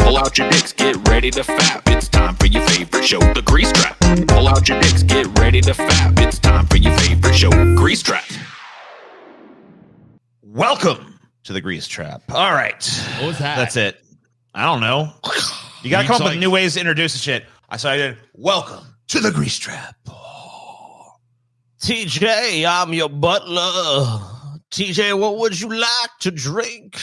Pull out your dicks, get ready to fap. It's time for your favorite show, The Grease Trap. Pull out your dicks, get ready to fap. It's time for your favorite show, Grease Trap. Welcome to The Grease Trap. All right. What was that? That's it. I don't know. You got to come up with new ways to introduce the shit. So I did, welcome to The Grease Trap. Oh. TJ, I'm your butler. TJ, what would you like to drink?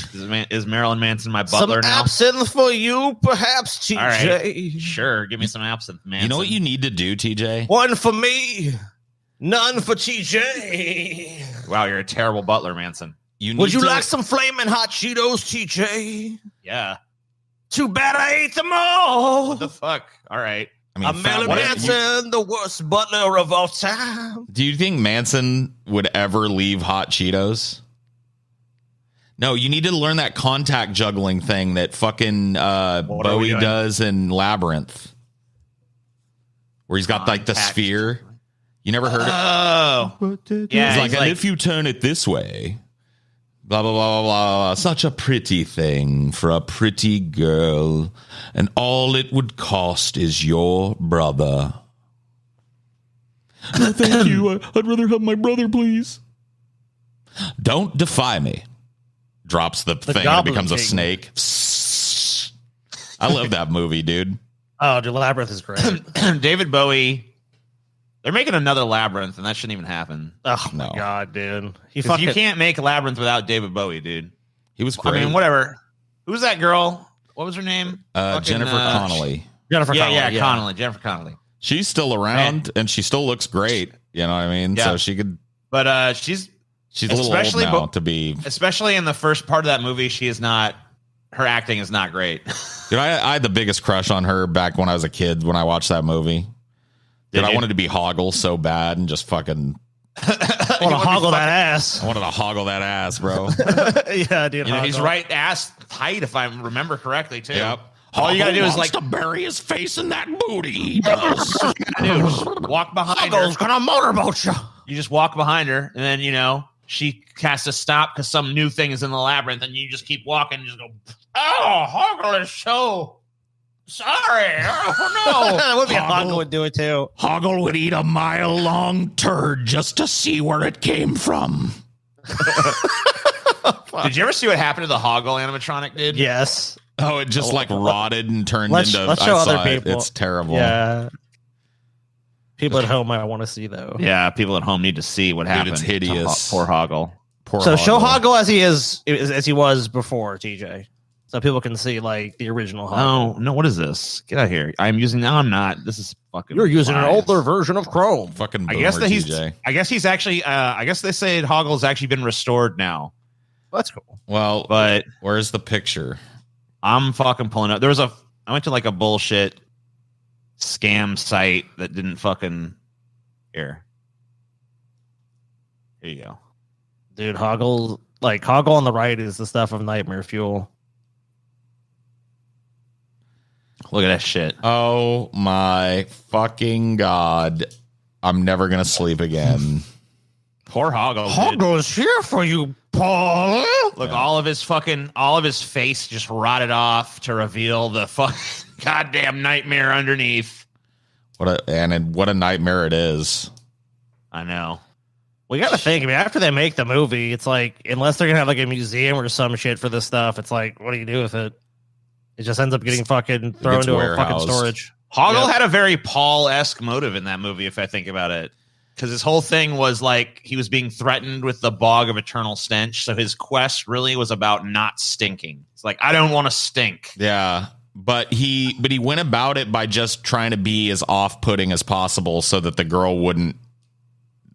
Is Marilyn Manson my butler now? Some absinthe for you, perhaps, TJ. All right. Sure, give me some absinthe, Manson. You know what you need to do, TJ? One for me, none for TJ. Wow, you're a terrible butler, Manson. Would you like some flaming hot Cheetos, TJ? Yeah. Too bad I ate them all. What the fuck? All right. I mean, I'm Marilyn Manson, the worst butler of all time. Do you think Manson would ever leave hot Cheetos? No, you need to learn that contact juggling thing that fucking Bowie does in Labyrinth, where he's got like the sphere. You never heard it? Oh, yeah. He's like, and if you turn it this way, blah, blah, blah, blah, blah. Such a pretty thing for a pretty girl. And all it would cost is your brother. No, thank you. I'd rather have my brother, please. Don't defy me. Drops the thing and it becomes a snake. I love that movie, dude. Oh, dude, Labyrinth is great. David Bowie. They're making another Labyrinth, and that shouldn't even happen. Oh, no. My God, dude. You can't make Labyrinth without David Bowie, dude. He was great. I mean, whatever. Who's that girl? What was her name? Jennifer Connelly. Jennifer Connelly. Connelly. Jennifer Connelly. She's still around, and she still looks great. You know what I mean? Yeah. So she could... But she's a little old now to be... Especially in the first part of that movie, she is not... Her acting is not great. Dude, I had the biggest crush on her back when I was a kid when I watched that movie. Dude, I wanted to be Hoggle so bad and just fucking... I want to hoggle that ass. I wanted to hoggle that ass, bro. Yeah, dude. He's right ass height, if I remember correctly, too. Yep. All you gotta do is like to bury his face in that booty. Dude, just walk behind her. Hoggle's gonna motorboat you. You just walk behind her, and then she has to stop because some new thing is in the labyrinth, and you just keep walking and just go, "Oh, Hoggle is so sorry." Oh no, that would be Hoggle would do it too. Hoggle would eat a mile-long turd just to see where it came from. Did you ever see what happened to the Hoggle animatronic, dude? Yes. Oh, it just rotted and turned into... Let's show other people. It's terrible. Yeah. People at home might want to see, though. Yeah, people at home need to see what happened. It's hideous. Poor Hoggle. Show Hoggle as he was before, TJ. So people can see, like, the original Hoggle. Oh, no, what is this? Get out of here. I'm not. This is fucking... You're using an older version of Chrome. Fucking boomer, I guess TJ. I guess he's actually... I guess they say Hoggle's actually been restored now. That's cool. Well, but where's the picture? I'm fucking pulling up. I went to like a bullshit scam site that didn't fucking... Here you go. Dude, Hoggle on the right is the stuff of Nightmare Fuel. Look at that shit. Oh my fucking God. I'm never going to sleep again. Poor Hoggle. Hoggle's here for you, Paul. Look, all of his face just rotted off to reveal the fucking goddamn nightmare underneath. What a nightmare it is. I know. We got to think. I mean, after they make the movie, it's like, unless they're gonna have like a museum or some shit for this stuff, it's like, what do you do with it? It just ends up getting fucking thrown into a fucking storage. Hoggle had a very Paul-esque motive in that movie, if I think about it. Because his whole thing was like he was being threatened with the bog of eternal stench. So his quest really was about not stinking. It's like, I don't want to stink. Yeah. But he went about it by just trying to be as off-putting as possible so that the girl wouldn't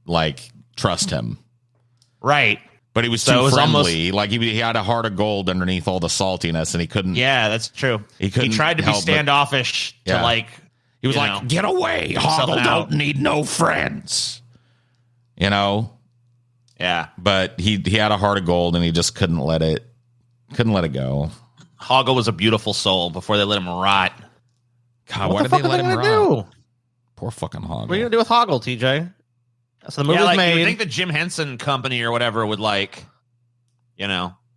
like trust him. Right. But he was too friendly. Like he had a heart of gold underneath all the saltiness, and he couldn't. Yeah, that's true. He tried to be standoffish to like. He was like, "Get away, Hoggle! Don't need no friends." You know. Yeah. But he had a heart of gold, and he just couldn't let it go. Hoggle was a beautiful soul before they let him rot. God, why did they let him rot? Poor fucking Hoggle. What are you gonna do with Hoggle, TJ? So the movie's made. You would think the Jim Henson Company or whatever would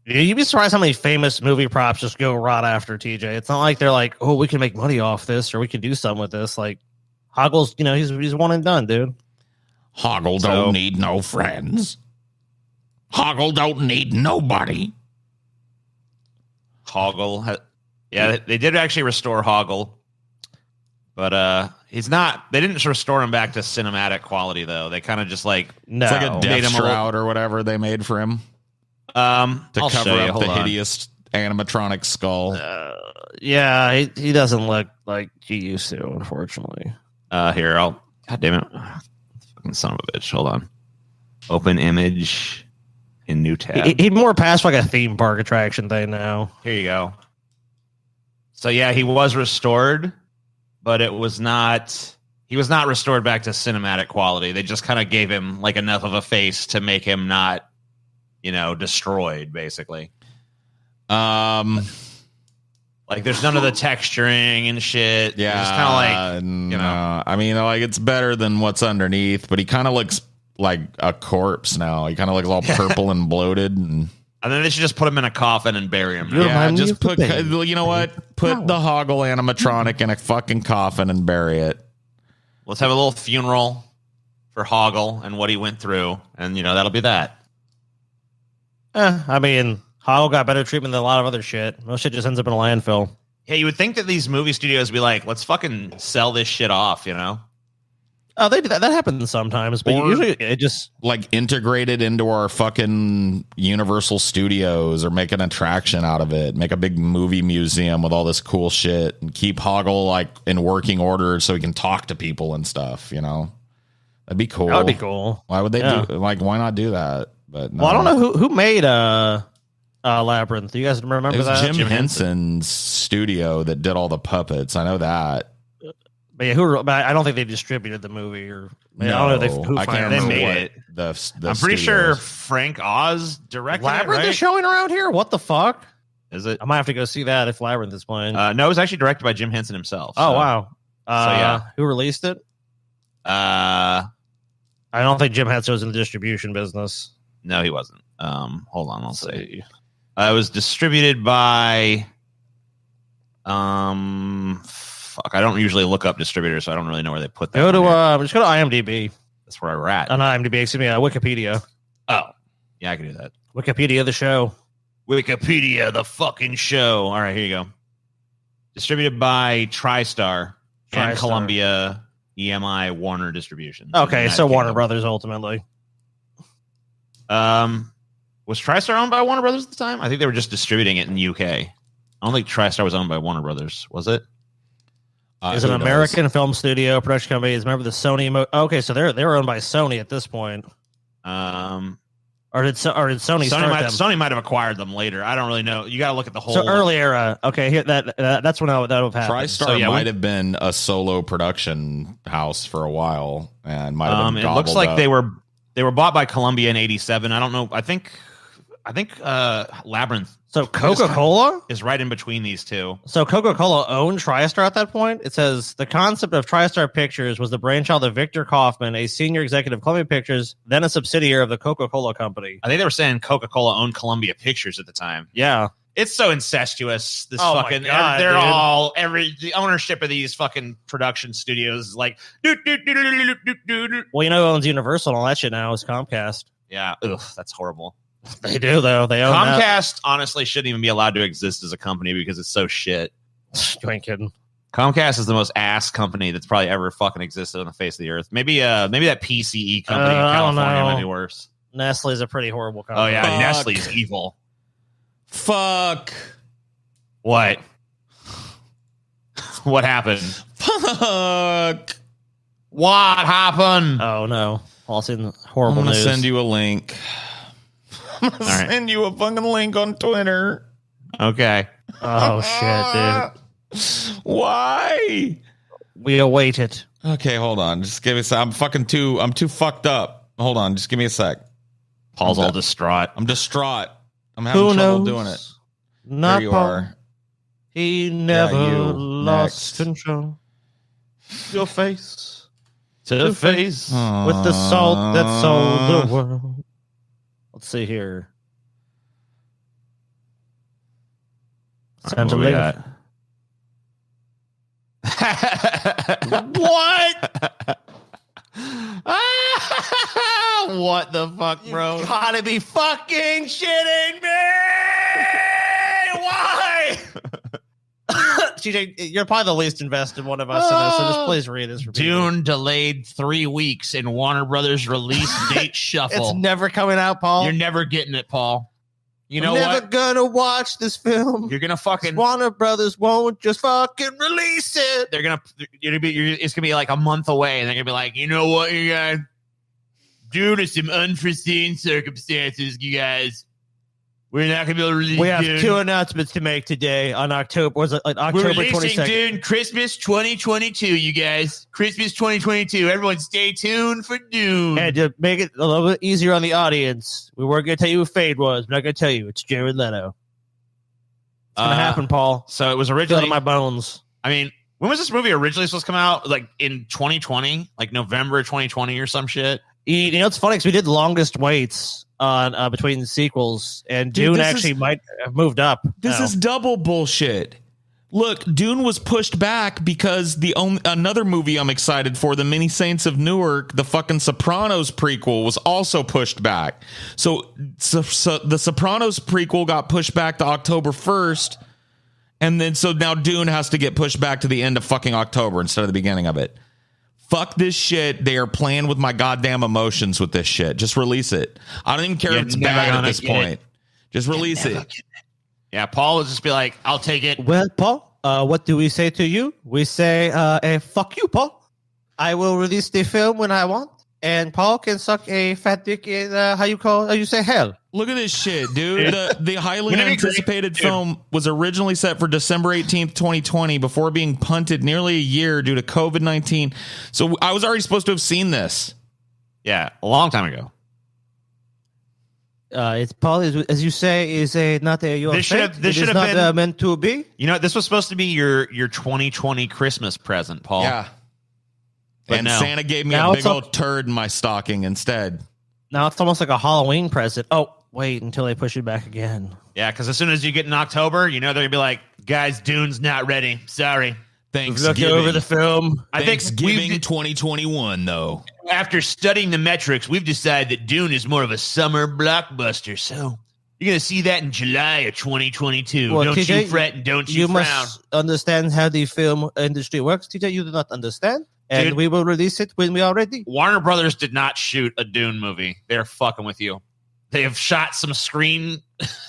You'd be surprised how many famous movie props just go right after TJ. It's not like they're like, oh, we can make money off this or we can do something with this. Like Hoggle's, he's one and done, dude. Hoggle don't need no friends. Hoggle don't need nobody. Hoggle, they did actually restore Hoggle, but he's not. They didn't restore him back to cinematic quality though. They kind of just like it's like a death shroud or whatever they made for him. To cover up the hideous animatronic skull. Yeah, he doesn't look like he used to, unfortunately. Here, God damn it. Fucking son of a bitch. Hold on. Open image in new tab. He'd more past like a theme park attraction thing now. Here you go. So yeah, he was restored, but he was not restored back to cinematic quality. They just kind of gave him like enough of a face to make him not destroyed, basically. Like there's none of the texturing and shit. Yeah, it's kind of like I mean, like it's better than what's underneath, but he kind of looks like a corpse now. He kind of looks all purple and bloated, and then they should just put him in a coffin and bury him. Yeah, just put the Hoggle animatronic in a fucking coffin and bury it. Let's have a little funeral for Hoggle and what he went through, and that'll be that. I mean, Hoggle got better treatment than a lot of other shit. Most shit just ends up in a landfill. Yeah, you would think that these movie studios would be like, let's fucking sell this shit off, Oh, they do that. That happens sometimes, but usually it just like integrated into our fucking Universal Studios or make an attraction out of it. Make a big movie museum with all this cool shit and keep Hoggle like in working order so he can talk to people and stuff. That'd be cool. That would be cool. Why would they do? Like, why not do that? But no. Well, I don't know who made Labyrinth. Do you guys remember it was that? Jim Henson's studio that did all the puppets. I know that. But yeah, but I don't think they distributed the movie or I don't know I can't remember made what it. The I'm pretty sure Frank Oz directed Labyrinth it, right? is showing around here. What the fuck? Is it? I might have to go see that if Labyrinth is playing. No, it was actually directed by Jim Henson himself. Oh wow. Yeah, who released it? I don't think Jim Henson was in the distribution business. No, he wasn't. Hold on, I'll see. It was distributed by fuck, I don't usually look up distributors, so I don't really know where they put that. Just go to IMDb. That's where we're at. Not IMDb, excuse me, Wikipedia. Oh, yeah, I can do that. Wikipedia, the show. Wikipedia, the fucking show. All right, here you go. Distributed by TriStar and Columbia, EMI, Warner Distribution. Okay, so Warner Brothers ultimately. Was TriStar owned by Warner Brothers at the time? I think they were just distributing it in the UK. I don't think TriStar was owned by Warner Brothers. Was it? Is an American film studio production company. Is remember the Sony? Okay, so they're owned by Sony at this point. Or did Sony start them? Sony might have acquired them later. I don't really know. You got to look at the whole. So early era. Okay, here that's when that would have happened. TriStar might have been a solo production house for a while, and might have been. It looks like they were bought by Columbia in '87. I don't know. I think Labyrinth. So Coca-Cola is right in between these two. So Coca-Cola owned TriStar at that point. It says the concept of TriStar Pictures was the brainchild of Victor Kaufman, a senior executive of Columbia Pictures, then a subsidiary of the Coca-Cola Company. I think they were saying Coca-Cola owned Columbia Pictures at the time. Yeah. It's so incestuous. This fucking, God, they're dude. all the ownership of these fucking production studios is like, Well, who owns Universal and all that shit now is Comcast. Yeah, ugh, that's horrible. They do though. They own Comcast. Honestly, shouldn't even be allowed to exist as a company because it's so shit. You ain't kidding. Comcast is the most ass company that's probably ever fucking existed on the face of the earth. Maybe that PCE company in California might be worse. Nestle's a pretty horrible company. Oh yeah, Nestle's evil. Fuck. What? What happened? Fuck. What happened? Oh no. All seen horrible I'm gonna news. send you a link. I'm gonna send you a fucking link on Twitter. Okay. Oh shit, dude. Why? We await it. Okay, hold on. Just give me a sec. I'm too fucked up. Hold on. Just give me a sec. Paul's all distraught. I'm distraught. I'm having trouble doing it. Not there you Paul. are. He never Next. lost control. Your face to face with the salt that sold the world. Let's see here. Sounds illegal. What? What the fuck, bro? You gotta be fucking shitting me! Why? TJ, you're probably the least invested one of us in this, so just please read this for people. Dune delayed 3 weeks in Warner Brothers release date shuffle. It's never coming out, Paul. You're never getting it, Paul. You know never what? Gonna watch this film. You're gonna fucking Warner Brothers won't just fucking release it. It's gonna be like a month away, and they're gonna be like, you know what, you guys? Due to some unforeseen circumstances, you guys, we're not gonna be able to release. We have Dune. 2 announcements to make today on October. Was it like October We're releasing 22nd? Dune Christmas 2022, you guys. Christmas 2022. Everyone, stay tuned for Dune. And to make it a little bit easier on the audience, we weren't going to tell you who Fade was. We're not going to tell you. It's Jared Leto. It's going to happen, Paul. So it was Feel it originally in my bones. I mean, when was this movie originally supposed to come out? Like in 2020, like November 2020 or some shit. You know, it's funny because we did longest waits on between the sequels, and Dude, Dune actually might have moved up. This is double bullshit. Look, Dune was pushed back because another movie I'm excited for, The Many Saints of Newark, the fucking Sopranos prequel, was also pushed back. So the Sopranos prequel got pushed back to October 1st, and then so now Dune has to get pushed back to the end of fucking October instead of the beginning of it. Fuck this shit. They are playing with my goddamn emotions with this shit. Just release it. I don't even care if it's bad at this point. Just release it. Yeah, Paul will just be like, I'll take it. Well, Paul, what do we say to you? We say, fuck you, Paul. I will release the film when I want, and Paul can suck a fat dick in, how you say hell. Look at this shit, dude. The highly anticipated film was originally set for December 18th, 2020, before being punted nearly a year due to COVID-19. So I was already supposed to have seen this. Yeah, a long time ago. It's Paul, as you say, is not a your This should have not been meant to be. You know, this was supposed to be your 2020 Christmas present, Paul. Yeah. But And no. Santa gave me Now a big it's all- old turd in my stocking instead. Now it's almost like a Halloween present. Oh, wait until they push it back again. Yeah, because as soon as you get in October, you know they're gonna be like, guys, Dune's not ready. Sorry. Thanksgiving. Look over the film. I think Thanksgiving 2021, though. after studying the metrics, we've decided that Dune is more of a summer blockbuster. So you're going to see that in July of 2022. Well, don't TJ, you fret and don't you frown. must understand how the film industry works. TJ, you do not understand. And Dude. we will release it when we are ready. Warner Brothers did not shoot a Dune movie. They're fucking with you. They have shot some screen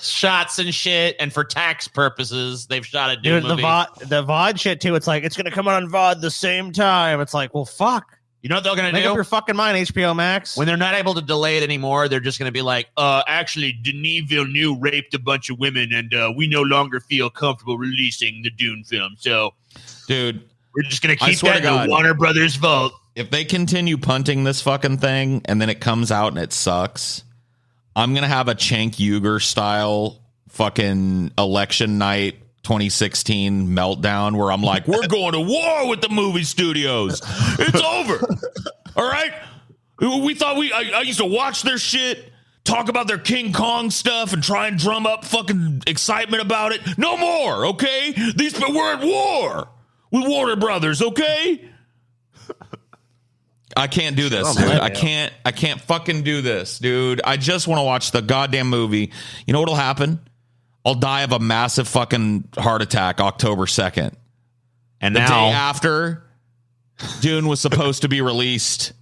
shots and shit, and for tax purposes, they've shot a Dune Dude, movie. the VOD shit, too. It's like, it's going to come out on VOD the same time. It's like, well, fuck. You know what they're going to Make up do? your fucking mind, HBO Max. When they're not able to delay it anymore, they're just going to be like, actually, Denis Villeneuve raped a bunch of women, and we no longer feel comfortable releasing the Dune film. So, Dude, we're just going to I keep swear that to in God. the Warner Brothers vault. if they continue punting this fucking thing and then it comes out and it sucks, I'm going to have a Cenk Uygur style fucking election night 2016 meltdown where I'm like, we're going to war with the movie studios. It's over. All right. We thought I used to watch their shit, talk about their King Kong stuff and try and drum up fucking excitement about it. No more. Okay. We're at war with Warner Brothers. Okay. I can't do this, dude. I can't fucking do this, dude. I just want to watch the goddamn movie. You know what'll happen? I'll die of a massive fucking heart attack October 2nd. And The now, day after Dune was supposed to be released.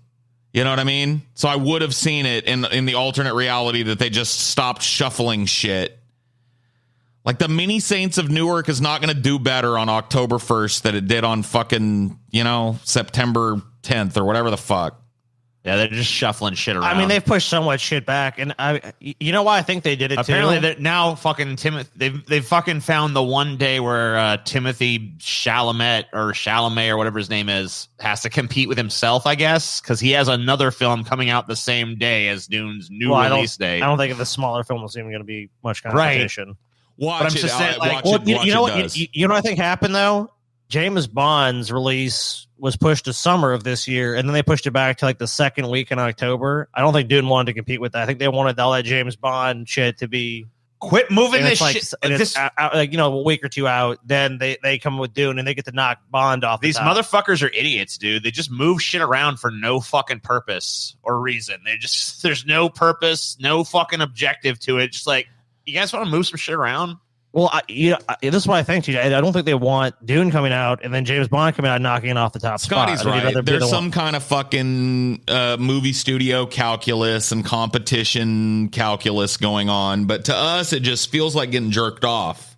You know what I mean? So I would have seen it in the alternate reality that they just stopped shuffling shit. Like the Many Saints of Newark is not going to do better on October 1st than it did on fucking, September 10th or whatever the fuck. yeah, they're just shuffling shit around. I mean, they've pushed so much shit back, and you know why I think they did it apparently too? they're now fucking they've fucking found the one day where Timothy Chalamet or whatever his name is has to compete with himself, I guess, because he has another film coming out the same day as Dune's new release date. I don't think the smaller film was even going to be much competition. Watch But I'm it. just saying, like, watch it. You know Watch what? it does. You know what I think happened though? James Bond's release was pushed to summer of this year, and then they pushed it back to like the second week in October. I don't think Dune wanted to compete with that. I think they wanted all that James Bond shit to be Quit moving this like, shit. And this, it's like, a week or two out, then they come with Dune and they get to knock Bond off. These motherfuckers are idiots, dude. They just move shit around for no fucking purpose or reason. There's no purpose, no fucking objective to it. Just like, you guys want to move some shit around? Well, this is what I think, TJ. I don't think they want Dune coming out and then James Bond coming out and knocking it off the top Scotty's spot. right. There's some kind of fucking movie studio calculus and competition calculus going on. But to us, it just feels like getting jerked off.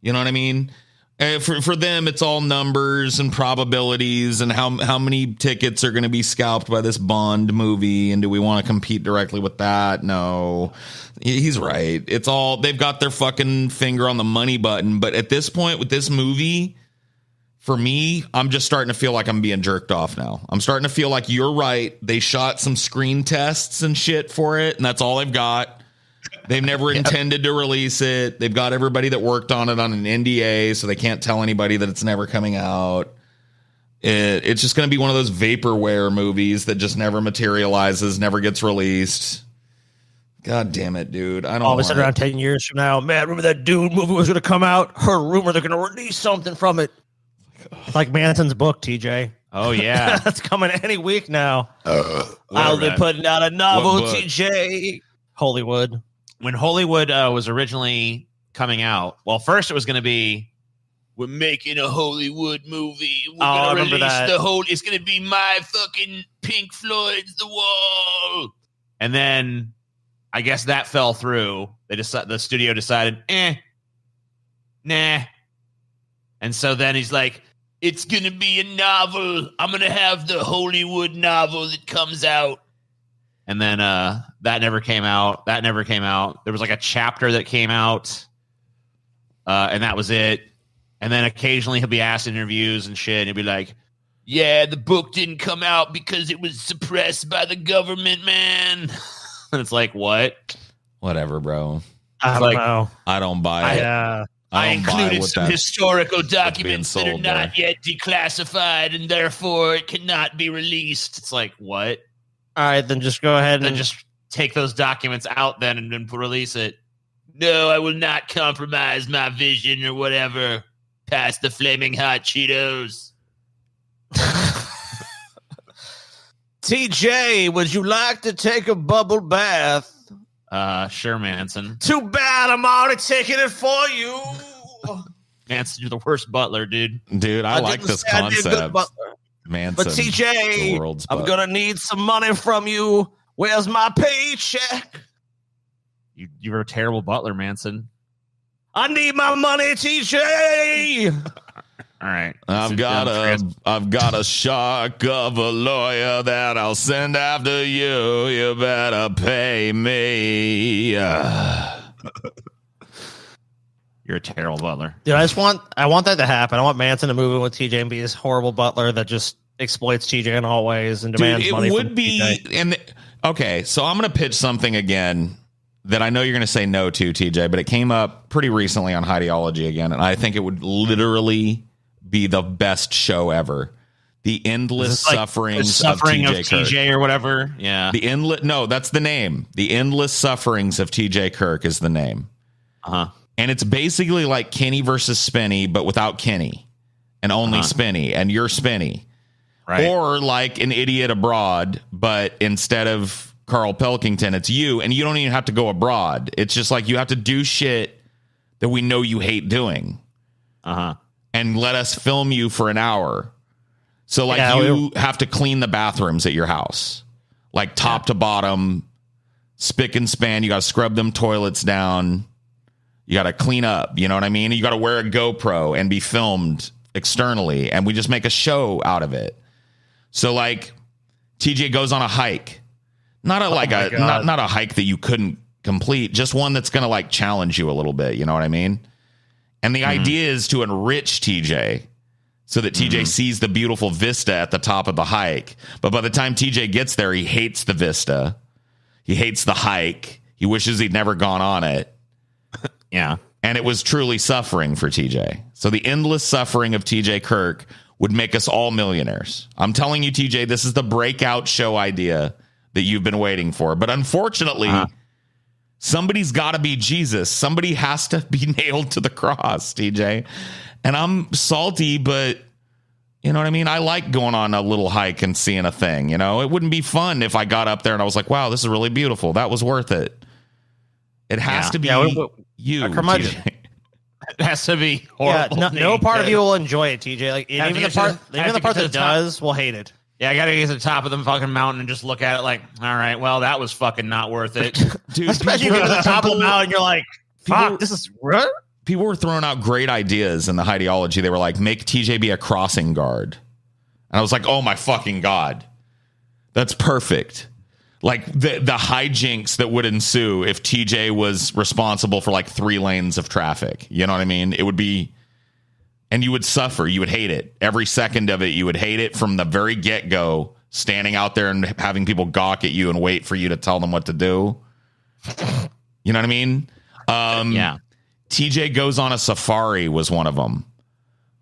You know what I mean? For them, it's all numbers and probabilities and how many tickets are going to be scalped by this Bond movie. And do we want to compete directly with that? No, he's right. It's all, they've got their fucking finger on the money button. But at this point with this movie, for me, I'm just starting to feel like I'm being jerked off now. I'm starting to feel like you're right. They shot some screen tests and shit for it, and that's all they've got. They've never intended to release it. They've got everybody that worked on it on an NDA, so they can't tell anybody that it's never coming out. It's just going to be one of those vaporware movies that just never materializes, never gets released. God damn it, dude. I don't all of a sudden around 10 years from now, man, remember that Dune movie was going to come out? Heard a rumor they're going to release something from it. It's like Manson's book, TJ. Oh, yeah. That's coming any week now. I'll be putting out a novel, TJ. Hollywood. When Hollywood was originally coming out, well, first it was going to be, we're making a Hollywood movie. We're going to release the whole, it's going to be my fucking Pink Floyd's The Wall. And then I guess that fell through. The studio decided, nah. And so then he's like, it's going to be a novel. I'm going to have the Hollywood novel that comes out. And then that never came out. There was like a chapter that came out, and that was it. And then occasionally he'll be asked in interviews and shit, and he'll be like, yeah, the book didn't come out because it was suppressed by the government, man. And it's like, what? Whatever, bro. I don't know. I don't buy it. I included some historical documents that are not yet declassified, and therefore it cannot be released. It's like, what? All right, then just go ahead and just take those documents out then and then release it. No, I will not compromise my vision or whatever past the flaming hot Cheetos. TJ, would you like to take a bubble bath? Sure, Manson. Too bad, I'm already taking it for you. Manson, you're the worst butler, dude. Dude, I like this concept. Manson, but TJ, I'm gonna need some money from you. Where's my paycheck? You're a terrible butler, Manson. I need my money, TJ. All right, I've got a shark of a lawyer that I'll send after you. You better pay me. You're a terrible butler. Dude, I want that to happen. I want Manson to move in with TJ and be this horrible butler that just exploits TJ in all ways and demands money from TJ. Okay, so I'm going to pitch something again that I know you're going to say no to, TJ, but it came up pretty recently on Ideology again, and I think it would literally be the best show ever. The endless sufferings of TJ or whatever. Yeah. That's the name. The endless sufferings of TJ Kirk is the name. Uh-huh. And it's basically like Kenny versus Spinny, but without Kenny and only Spinny, and you're Spinny. Right. Or like An Idiot Abroad, but instead of Carl Pilkington, it's you, and you don't even have to go abroad. It's just like you have to do shit that we know you hate doing. Uh-huh. And let us film you for an hour. So like you have to clean the bathrooms at your house, like top to bottom, spick and span. You got to scrub them toilets down. You got to clean up. You know what I mean? You got to wear a GoPro and be filmed externally. And we just make a show out of it. So like TJ goes on a hike, not a hike that you couldn't complete, just one that's going to like challenge you a little bit. You know what I mean? And the idea is to enrich TJ so that TJ sees the beautiful vista at the top of the hike. But by the time TJ gets there, he hates the vista. He hates the hike. He wishes he'd never gone on it. Yeah. And it was truly suffering for TJ. So the endless suffering of TJ Kirk would make us all millionaires. I'm telling you, TJ, this is the breakout show idea that you've been waiting for. But unfortunately, Somebody's got to be Jesus. Somebody has to be nailed to the cross, TJ. And I'm salty, but you know what I mean? I like going on a little hike and seeing a thing. You know, it wouldn't be fun if I got up there and I was like, wow, this is really beautiful. That was worth it. It has to be you. TJ. It has to be horrible. Yeah, no part of you will enjoy it, TJ. Like even the part that does will hate it. Yeah, I gotta get to the top of the fucking mountain and just look at it like, all right, well, that was fucking not worth it. Dude, especially if you get to the top of the mountain and you're like, fuck, this is what? People were throwing out great ideas in the ideology. They were like, make TJ be a crossing guard. And I was like, oh my fucking God. That's perfect. Like the hijinks that would ensue if TJ was responsible for like 3 lanes of traffic. You know what I mean? It would be, and you would suffer. You would hate it. Every second of it, you would hate it from the very get-go, standing out there and having people gawk at you and wait for you to tell them what to do. You know what I mean? Yeah. TJ Goes on a Safari was one of them,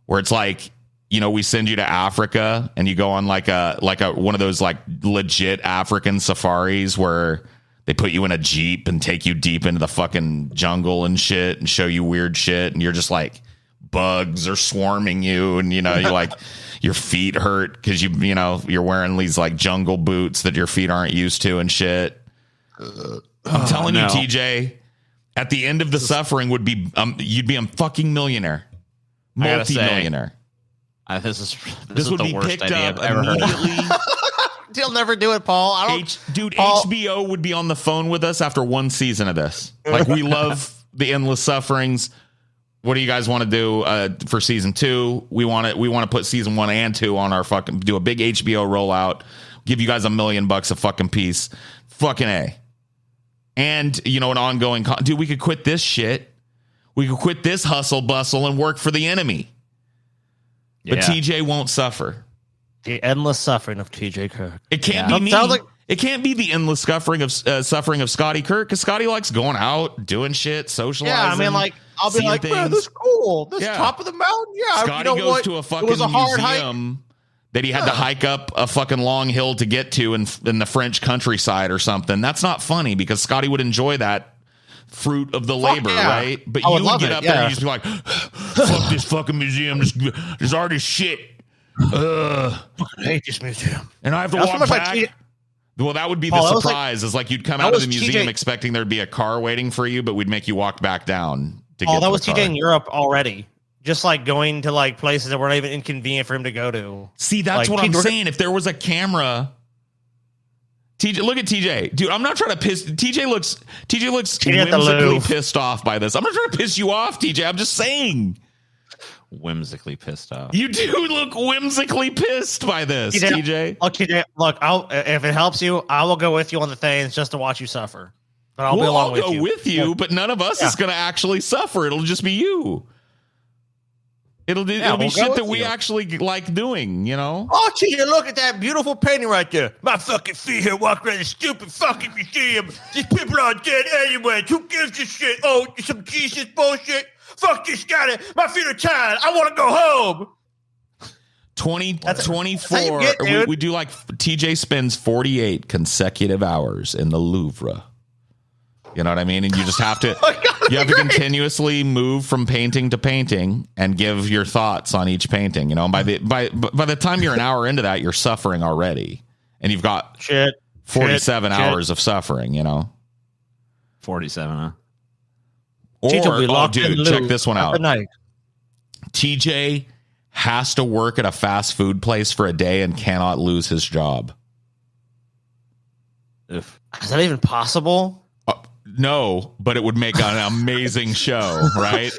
where it's like, you know, we send you to Africa and you go on like a one of those like legit African safaris where they put you in a Jeep and take you deep into the fucking jungle and shit and show you weird shit. And you're just like, bugs are swarming you. And, you know, you're like, your feet hurt because you know, you're wearing these like jungle boots that your feet aren't used to and shit. I'm telling you, TJ, at the end of the suffering would be, you'd be a fucking millionaire, multi-millionaire. This would the be worst picked idea up I've ever heard. immediately. He'll never do it, Paul. HBO would be on the phone with us after 1 season of this. Like, we love the endless sufferings. What do you guys want to do for season 2? We want to put season 1 and 2 on our fucking, do a big HBO rollout. Give you guys $1 million a fucking piece. Fucking A. And, you know, an ongoing, dude, we could quit this shit. We could quit this hustle bustle and work for the enemy. But TJ won't suffer. The endless suffering of TJ Kirk. It can't be me. It can't be the endless suffering of Scotty Kirk, because Scotty likes going out, doing shit, socializing. Yeah, I mean, like, I'll be like, man, this is cool. This top of the mountain. Yeah, Scotty goes to a fucking museum that he had to hike up a fucking long hill to get to in the French countryside or something. That's not funny, because Scotty would enjoy that fruit of the labor, right? But you would get up there and you just be like, fuck this fucking museum. This art is shit. I hate this museum. And I have to walk back. Well, that would be the surprise. Is like you'd come out of the museum expecting there'd be a car waiting for you, but we'd make you walk back down to get. Oh, that was TJ in Europe already. Just like going to like places that were not even inconvenient for him to go to. See, that's what I'm saying. If there was a camera, TJ, look at TJ, dude. I'm not trying to piss. TJ looks whimsically pissed off by this. I'm not trying to piss you off, TJ. I'm just saying. Whimsically pissed off. You do look whimsically pissed by this, TJ. Okay, look, if it helps you, I will go with you on the things just to watch you suffer. But I'll be along with you. I'll go with you, but none of us is going to actually suffer. It'll just be you. It'll be shit that we actually like doing, you know? Oh, TJ, look at that beautiful painting right there. My fucking feet here walking around this stupid fucking museum. These people are dead anyway. Who gives a shit? Oh, some Jesus bullshit? Fuck this guy. My feet are tired. I want to go home. 24. We do like TJ spends 48 consecutive hours in the Louvre. You know what I mean? And you just have to continuously move from painting to painting and give your thoughts on each painting. You know, by the time you're an hour into that, you're suffering already, and you've got 47 hours of suffering. You know, 47. Huh? Dude, check this one out. TJ has to work at a fast food place for a day and cannot lose his job. Is that even possible? No, but it would make an amazing show, right?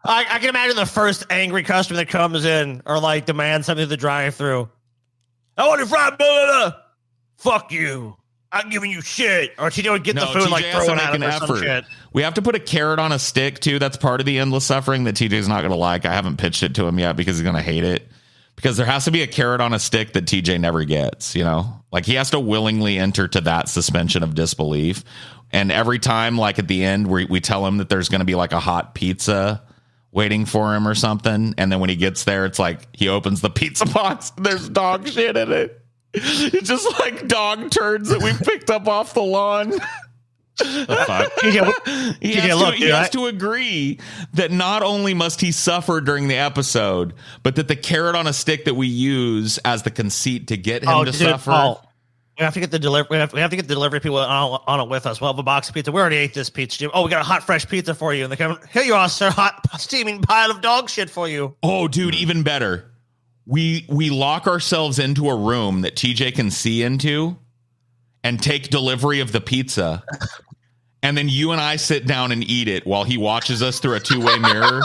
I can imagine the first angry customer that comes in or like demands something at the drive-thru. I want a fried burger. Fuck you. I'm giving you shit. Or TJ would get the food TJ like throwing at him or some shit. We have to put a carrot on a stick too. That's part of the endless suffering that TJ's not going to like. I haven't pitched it to him yet because he's going to hate it. Because there has to be a carrot on a stick that TJ never gets, you know? Like, he has to willingly enter to that suspension of disbelief. And every time, like at the end, we tell him that there's going to be like a hot pizza waiting for him or something. And then when he gets there, it's like he opens the pizza box and there's dog shit in it. It's just like dog turds that we picked up off the lawn. He has to agree that not only must he suffer during the episode, but that the carrot on a stick that we use as the conceit to get him to suffer. We have to get the delivery. We have to get the delivery people on it with us. We'll have a box of pizza. We already ate this pizza, Jim. Oh, we got a hot, fresh pizza for you. And they come, here you are, sir. Hot, steaming pile of dog shit for you. Oh, dude, even better. We lock ourselves into a room that TJ can see into and take delivery of the pizza. And then you and I sit down and eat it while he watches us through a two-way mirror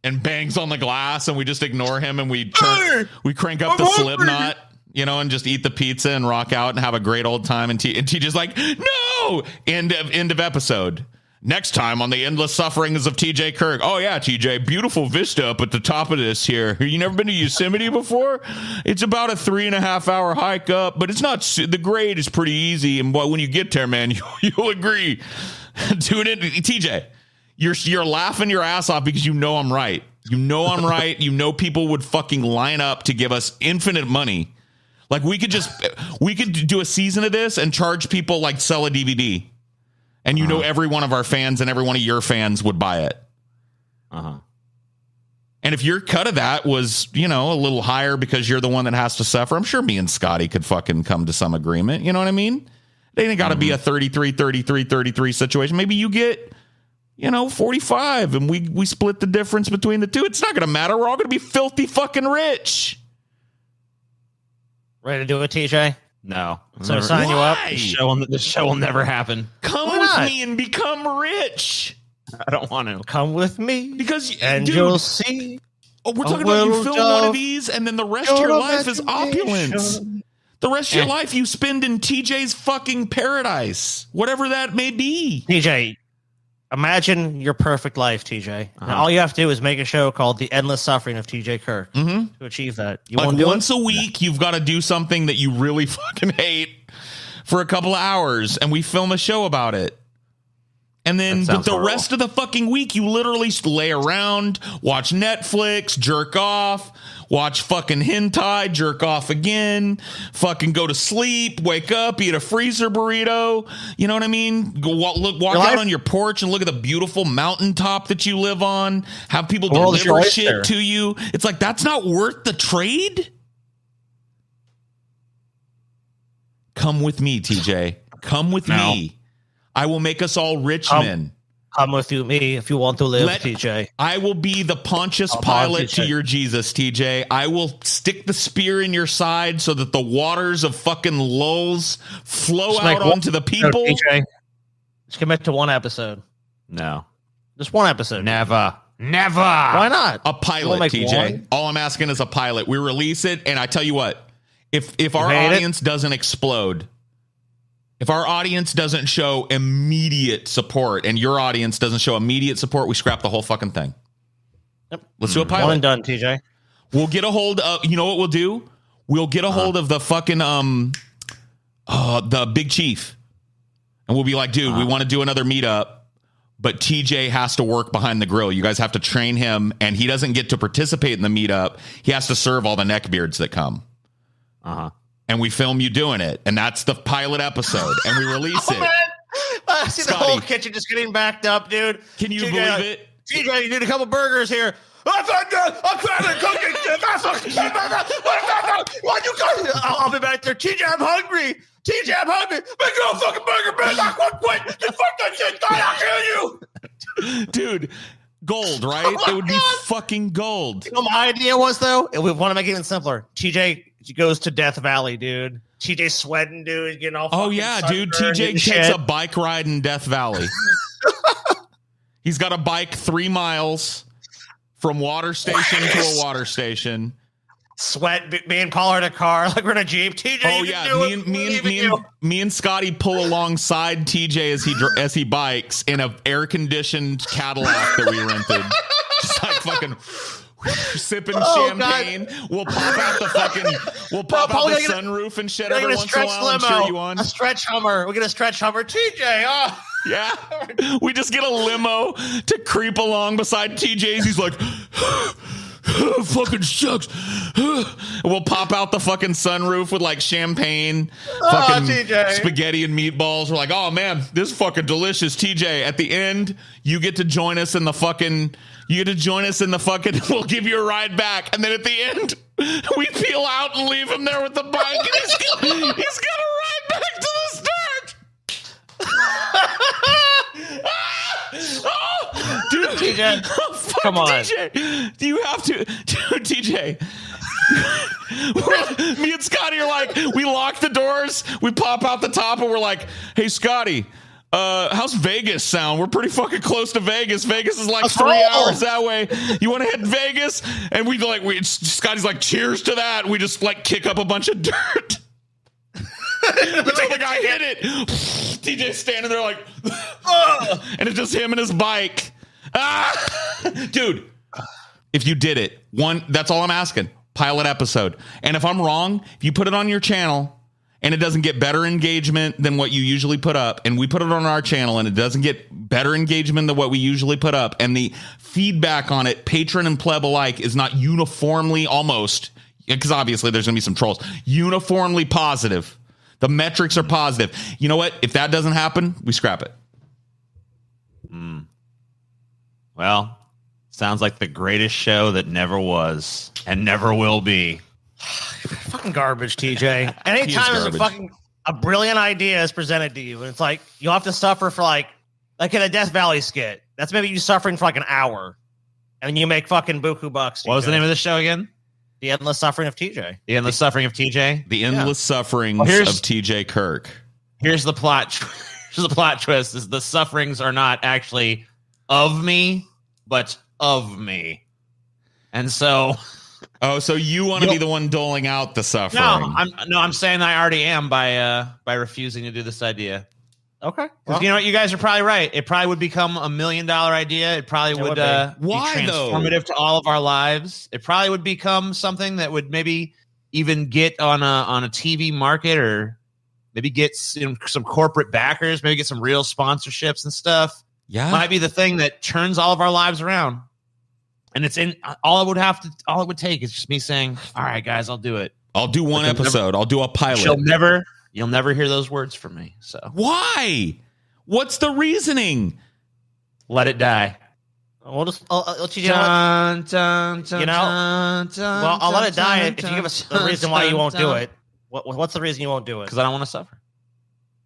and bangs on the glass, and we just ignore him and we crank up the Slipknot, and just eat the pizza and rock out and have a great old time. And TJ's like, no! End of episode. Next time on the endless sufferings of TJ Kirk. Oh, yeah, TJ, beautiful vista up at the top of this here. You never been to Yosemite before? It's about a 3.5 hour hike up, but it's not, the grade is pretty easy. And when you get there, man, you'll agree. Tune in, TJ, you're laughing your ass off because you know I'm right. You know I'm right. You know people would fucking line up to give us infinite money. Like we could do a season of this and charge people like sell a DVD. And every one of our fans and every one of your fans would buy it. And if your cut of that was, a little higher because you're the one that has to suffer, I'm sure me and Scotty could fucking come to some agreement. You know what I mean? They ain't got to be a 33 situation. Maybe you get, 45 and we split the difference between the two. It's not going to matter. We're all going to be filthy fucking rich. Ready to do it, TJ? No. So sign you up. The show will never happen. Come with me and become rich. I don't want to. Come with me. Because, and dude, you'll see. Oh, we're talking about you film one of these and then the rest of your life is opulence. The rest of your life you spend in TJ's fucking paradise. Whatever that may be. TJ, imagine your perfect life, TJ. Now, all you have to do is make a show called The Endless Suffering of TJ Kirk to achieve that. You want to once a week, you've got to do something that you really fucking hate for a couple of hours, and we film a show about it. And then the rest of the fucking week, you literally lay around, watch Netflix, jerk off, watch fucking hentai, jerk off again, fucking go to sleep, wake up, eat a freezer burrito. You know what I mean? Walk out on your porch and look at the beautiful mountaintop that you live on. Have people deliver shit to you. It's like, that's not worth the trade. Come with me, TJ. Come with me. I will make us all rich men. Come with me if you want to live, TJ. I will be the Pontius Pilate to your Jesus, TJ. I will stick the spear in your side so that the waters of fucking lulls flow out onto the people. No, TJ. Just commit to one episode. No. Just one episode. Never. Why not? A pilot, TJ. All I'm asking is a pilot. We release it, and I tell you what, if our audience doesn't explode, if our audience doesn't show immediate support and your audience doesn't show immediate support, we scrap the whole fucking thing. Yep. Let's do a pilot. One and done, TJ. We'll get a hold of, you know what we'll do? We'll get a hold of the fucking, the big chief. And we'll be like, dude, we want to do another meetup, but TJ has to work behind the grill. You guys have to train him, and he doesn't get to participate in the meetup. He has to serve all the neckbeards that come. And we film you doing it, and that's the pilot epised, and we release it. I see Scotty, the whole kitchen just getting backed up, dude. Can you believe it? TJ, you need a couple burgers here. I'm trying to cook it. I'll be back there. TJ, I'm hungry. TJ, I'm hungry. Make a fucking burger, man. Not one quick. Just fuck that shit. I'll kill you. Dude, gold, right? It would be fucking gold. You know what my idea was, though? We want to make it even simpler. TJ goes to Death Valley, dude. TJ sweating, dude. Getting all oh, yeah, dude. TJ takes a bike ride in Death Valley. He's got a bike 3 miles from water station to a water station. Sweat, me and Paul are in a car like we're in a Jeep. TJ, oh yeah, me and Scotty pull alongside TJ as he bikes in a air conditioned Cadillac that we rented, just like fucking sipping champagne. God. We'll pop out the sunroof and shit every once in a while and cheer you on. A stretch Hummer. We get a stretch Hummer. TJ, yeah, we just get a limo to creep along beside TJ's. He's like, fucking sucks. We'll pop out the fucking sunroof with like champagne, fucking TJ. spaghetti and meatballs. We're like, oh man, this is fucking delicious. TJ, at the end, you get to join us in the fucking, we'll give you a ride back. And then at the end, we peel out and leave him there with the bike. And he's got a ride back to the start. Oh, dude, TJ, come on. TJ, do you have to, dude, TJ? Me and Scotty are like, we lock the doors, we pop out the top, and we're like, hey, Scotty, how's Vegas sound? We're pretty fucking close to Vegas. Vegas is like 3 hours that way. You want to hit Vegas? And Scotty's like, cheers to that. We just like kick up a bunch of dirt. Until the guy hit it. TJ's standing there like, and it's just him and his bike. Dude, if you did it, that's all I'm asking. Pilot episode. And if I'm wrong, if you put it on your channel and it doesn't get better engagement than what you usually put up, and we put it on our channel and it doesn't get better engagement than what we usually put up, and the feedback on it, patron and pleb alike, is not uniformly, almost, because obviously there's going to be some trolls, uniformly positive. The metrics are positive. You know what? If that doesn't happen, we scrap it. Well, sounds like the greatest show that never was and never will be. Fucking garbage, TJ. Anytime there's a brilliant idea is presented to you, and it's like you'll have to suffer for like in a Death Valley skit. That's maybe you suffering for like an hour, and you make fucking buku bucks. What was the name of the show again? The Endless Suffering of TJ. The Endless Suffering of TJ? The Endless Sufferings of TJ Kirk. Here's the plot. Here's the plot twist: is the sufferings are not actually of me, but of me. And so, so you want to be the one doling out the suffering? I'm saying I already am by refusing to do this idea. Okay. Well, you know what? You guys are probably right. It probably would become $1 million idea. It probably would be transformative to all of our lives. It probably would become something that would maybe even get on a TV market, or maybe get some corporate backers, maybe get some real sponsorships and stuff. Yeah. Might be the thing that turns all of our lives around. And it's in all it would take is just me saying, all right, guys, I'll do it. I'll do one episode. I'll do a pilot. You'll never hear those words from me. So why? What's the reasoning? Let it die. We'll just, I'll let you know. I'll let it die if you give us a reason why you won't do it. What's the reason you won't do it? Because I don't want to suffer.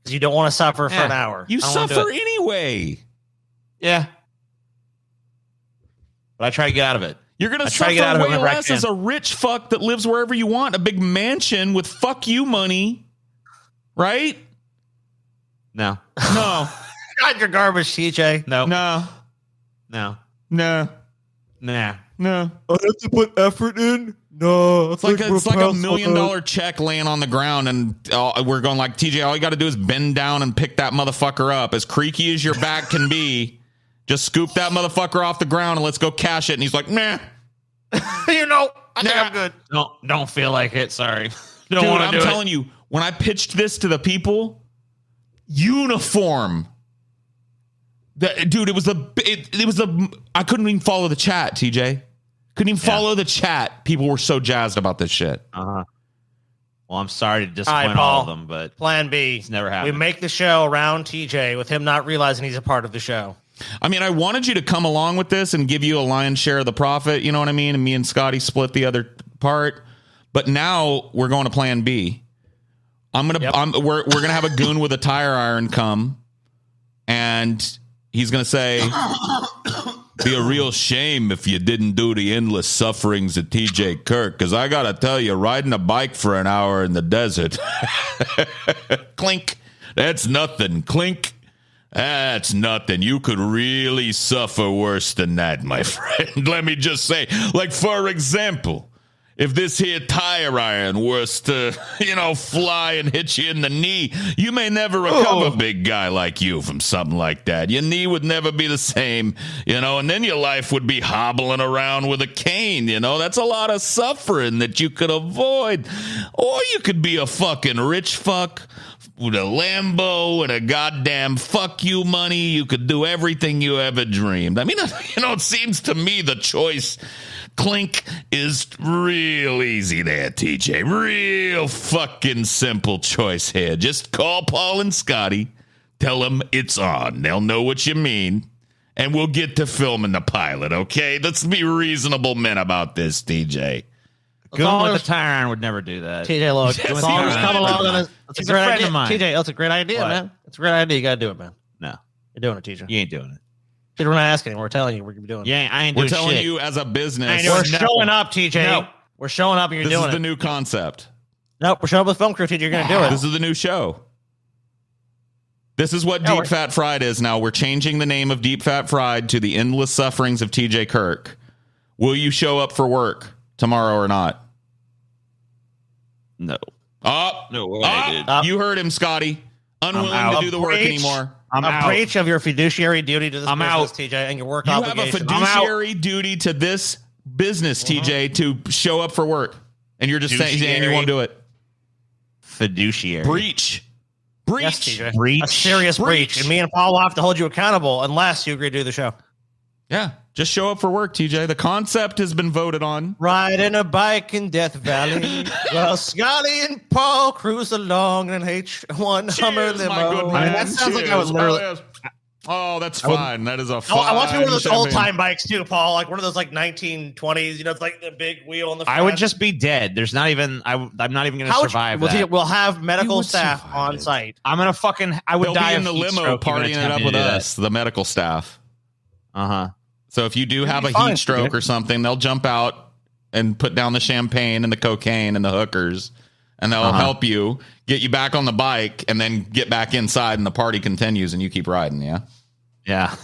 Because you don't want to suffer for an hour. You suffer anyway. Yeah. But I try to get out of it. You're going to suffer way less as a rich fuck that lives wherever you want, a big mansion with fuck you money. Right? No. God, you're garbage, TJ. No. Nah. I have to put effort in. No. It's like $1 million check laying on the ground, and we're going like, TJ, all you got to do is bend down and pick that motherfucker up. As creaky as your back can be, just scoop that motherfucker off the ground and let's go cash it. And he's like, nah. I think I'm good. Don't feel like it. Sorry. Dude, I'm telling you, when I pitched this to the people, uniform. Dude, I couldn't even follow the chat, TJ. Couldn't even follow the chat. People were so jazzed about this shit. Well, I'm sorry to disappoint all of them, but plan B. It's never happened. We make the show around TJ with him not realizing he's a part of the show. I mean, I wanted you to come along with this and give you a lion's share of the profit, you know what I mean? And me and Scotty split the other part. But now we're going to plan B. We're gonna have a goon with a tire iron come, and he's gonna say, "Be a real shame if you didn't do the endless sufferings of TJ Kirk, because I gotta tell you, riding a bike for an hour in the desert, clink, that's nothing. Clink, that's nothing. You could really suffer worse than that, my friend. Let me just say, like for example." If this here tire iron was to, fly and hit you in the knee, you may never recover, big guy like you, from something like that. Your knee would never be the same, and then your life would be hobbling around with a cane, That's a lot of suffering that you could avoid. Or you could be a fucking rich fuck with a Lambo and a goddamn fuck you money. You could do everything you ever dreamed. I mean, it seems to me the choice Clink is real easy there, TJ. Real fucking simple choice here. Just call Paul and Scotty. Tell them it's on. They'll know what you mean. And we'll get to filming the pilot, okay? Let's be reasonable men about this, TJ. Goon with a tire iron would never do that. TJ, look, it's always come along on this. That's He's a great a friend idea. of mine. TJ, that's a great idea, What? man. It's a great idea. You got to do it, man. No, You're doing it, TJ. you ain't doing it. We're not asking you. We're telling you we're going to be doing it. Yeah, I ain't We're doing telling shit. you as a business. We're showing up, TJ. No. We're showing up and you're This is doing the it. new concept. Nope, we're showing up with film crew, TJ. You're going to do it. This is the new show. This is what Yeah, Deep Fat Fried is now. We're changing the name of Deep Fat Fried to the Endless Sufferings of TJ Kirk. Will you show up for work tomorrow or not? No. No way, dude. You heard him, Scotty. Unwilling out. to do the work anymore. I'm a out. breach of your fiduciary duty to this I'm business, out. TJ, and your work You have a obligation. fiduciary duty to this business, TJ, to show up for work. And you're just saying you won't do it. Fiduciary. Breach. Yes, TJ. Breach. A serious breach. And me and Paul will have to hold you accountable unless you agree to do the show. Yeah. Just show up for work, TJ. The concept has been voted on. Riding a bike in Death Valley. Well, Scotty and Paul cruise along in an H1 Hummer Cheers, my limo. good I mean, man. that sounds like I would Cheers. literally. Oh, that's fine. That is a fine. I want to be one of those champagne. old time bikes too, Paul. Like one of those like 1920s. You know, it's like the big wheel on the front. I would just be dead. There's not even. I'm not even going to survive that. We'll have medical would staff survive on it. site. I'm gonna fucking. I would They'll die be in the of heat limo stroke even partying it up attempting with to do that. us, the medical staff. Uh-huh. So if you do have a fine, heat stroke TJ. or something, they'll jump out and put down the champagne and the cocaine and the hookers, and they'll help you get you back on the bike and then get back inside, and the party continues, and you keep riding. Yeah. Yeah.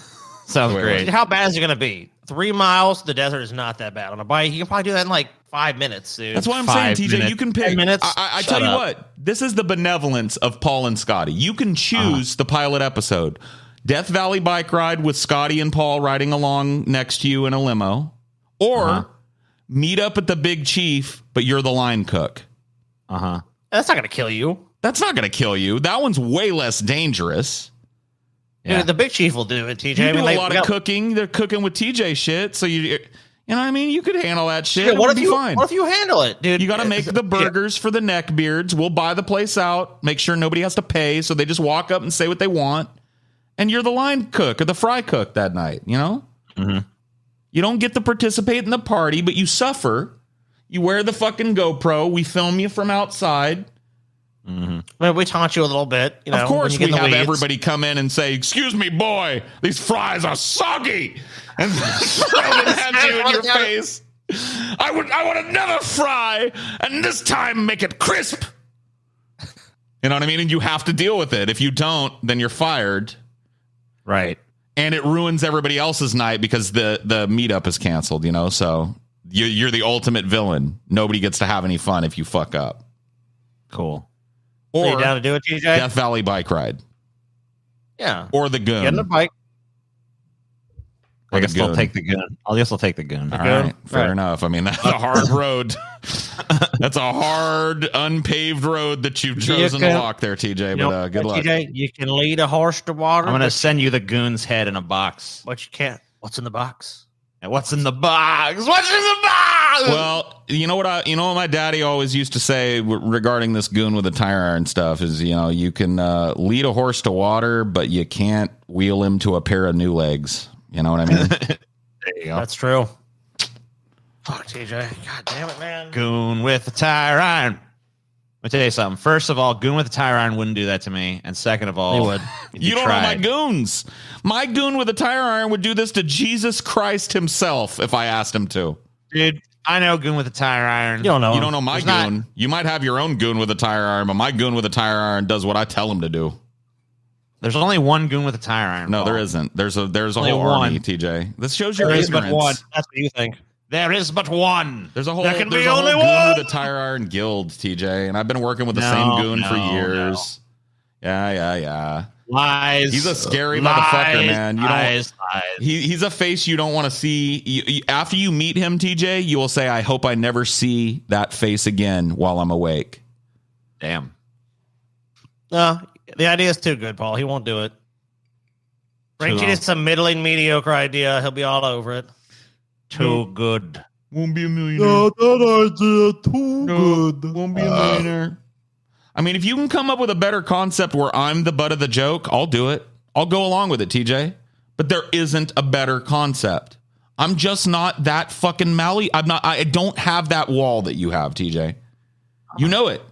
Sounds Wait, great. How bad is it going to be? 3 miles. The desert is not that bad. On a bike, you can probably do that in like 5 minutes, dude. That's why I'm 5 saying, TJ, minutes. you can pick. 10 minutes? I Shut tell you up. what, this is the benevolence of Paul and Scotty. You can choose the pilot episode. Death Valley bike ride with Scotty and Paul riding along next to you in a limo. Or meet up at the Big Chief, but you're the line cook. Uh-huh. That's not going to kill you. That's not going to kill you. That one's way less dangerous. Yeah. Dude, the big chief will do it, TJ. You I do mean, a like, lot we of got- cooking. They're cooking with TJ shit. So you know what I mean? You could handle that shit. Yeah, It what would if be you? fine. What if you handle it, dude? You got to make the burgers for the neckbeards. We'll buy the place out. Make sure nobody has to pay. So they just walk up and say what they want. And you're the line cook or the fry cook that night, you know? Mm-hmm. You don't get to participate in the party, but you suffer. You wear the fucking GoPro. We film you from outside. Well, we taunt you a little bit. You know, Of course, when you we get in have the weeds. everybody come in and say, "Excuse me, boy, these fries are soggy," and throw them at you in your face. I want another fry, and this time make it crisp. You know what I mean? And you have to deal with it. If you don't, then you're fired, Right. and it ruins everybody else's night because the meetup is canceled. You know, so you're the ultimate villain. Nobody gets to have any fun if you fuck up. Cool. So Or you down to do it, TJ? Death Valley bike ride, Yeah. or the Get in the goon. bike. Or I the guess I'll goon. take the gun. I guess I'll take the gun. All Goon. right, fair Right. enough. I mean, that's a hard road. That's a hard, unpaved road that you've chosen to can- walk there, TJ. You know, But good luck. TJ, you can lead a horse to water. I'm going to but, send you the goon's head in a box. but you can't. What's in the box? And what's in the box? What's in the box? Well, you know what my daddy always used to say regarding this goon with the tire iron stuff is, you can lead a horse to water, but you can't wheel him to a pair of new legs. You know what I mean? There you go. That's true. Fuck, TJ. God damn it, man. Goon with a tire iron. Let me tell you something. First of all, goon with a tire iron wouldn't do that to me. And second of all, He would. if You don't know my tried- goons. My goon with a tire iron would do this to Jesus Christ himself if I asked him to. Dude, I know goon with a tire iron. You don't know. You him. don't know my There's not- goon. You might have your own goon with a tire iron, but my goon with a tire iron does what I tell him to do. There's only one goon with a tire iron. No, Paul. there isn't. There's a Only whole one. army, TJ. This shows your There is but ignorance. one. That's what you think. There is but one. There's a whole There can there's be a whole only goon one. with a tire iron guild, TJ, and I've been working with the No, same goon for no, years. Yeah. Lies. He's a scary lies, motherfucker, man. You don't. lies, lies. He's a face you don't want to see. After you meet him, TJ, you will say, "I hope I never see that face again while I'm awake." Damn. No, the idea is too good, Paul. He won't do it. Bring Too you long. just some middling, mediocre idea. He'll be all over it. Too good. Won't be a millionaire. Good. Won't be a millionaire. I mean, if you can come up with a better concept where I'm the butt of the joke, I'll do it. I'll go along with it, TJ. But there isn't a better concept. I'm just not that fucking I don't have that wall that you have, TJ. You know it.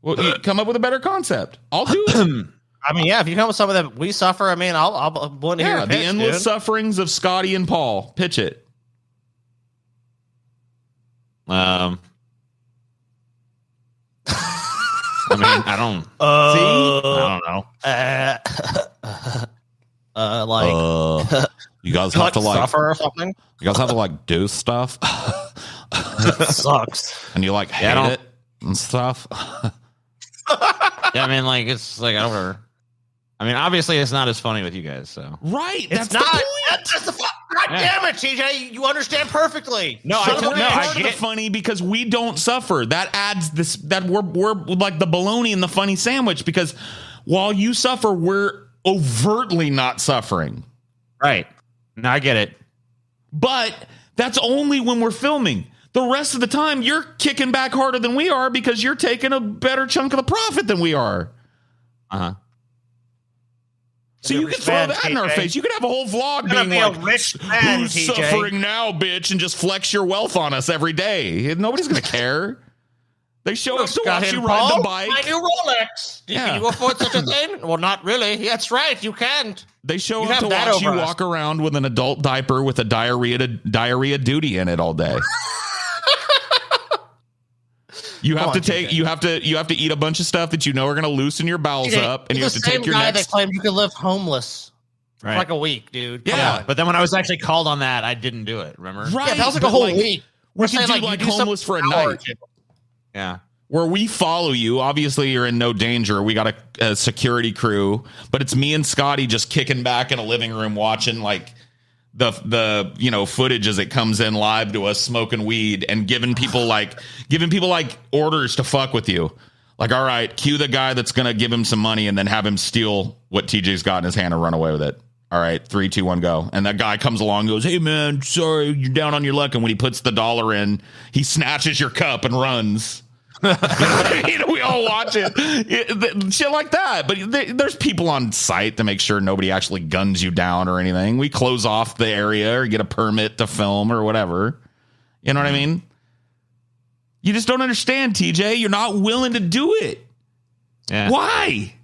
Well, you come up with a better concept. I'll do it. I mean, yeah, if you come with something that we suffer, I mean, I'll want to hear it. The endless sufferings of Scotty and Paul. Pitch it. I mean, I don't see. I don't know. You guys have to suffer or something. You guys have to do stuff. It sucks. And you hate it and stuff. Yeah, I mean, it's I don't know. I mean, obviously, it's not as funny with you guys. So right, it's not. That's the God damn it, TJ! You understand perfectly. No, I get funny because we don't suffer. That adds this. That we're like the bologna in the funny sandwich because while you suffer, we're overtly not suffering. Right. No, I get it. But that's only when we're filming. The rest of the time, you're kicking back harder than we are because you're taking a better chunk of the profit than we are. Uh-huh. So you can throw that in our face. You could have a whole vlog being like, who's suffering now, bitch, and just flex your wealth on us every day. Nobody's going to care. They show up to watch you ride the bike. My new Rolex. Can you afford such a thing? Well, not really. That's right. You can't. They show up to watch you walk around with an adult diaper with a diarrhea duty in it all day. You have to eat a bunch of stuff that you know are going to loosen your bowels up, and you have to take your next. That claimed you could live homeless for like a week, dude. Yeah, but then when I was actually called on that, I didn't do it. Remember? Right? Yeah, that was like a whole week. We're saying like homeless for a night. Yeah. Where we follow you, obviously you're in no danger. We got a security crew, but it's me and Scotty just kicking back in a living room watching the footage as it comes in live to us smoking weed and giving people orders to fuck with you. Like, all right, cue the guy that's gonna give him some money and then have him steal what TJ's got in his hand and run away with it. All right, 3, 2, 1, go. And that guy comes along and goes, hey man, sorry, you're down on your luck. And when he puts the dollar in, he snatches your cup and runs. We all watch it. Shit like that. But there's people on site to make sure nobody actually guns you down or anything. We close off the area or get a permit to film or whatever. You know what I mean? You just don't understand, TJ. You're not willing to do it. Yeah. Why?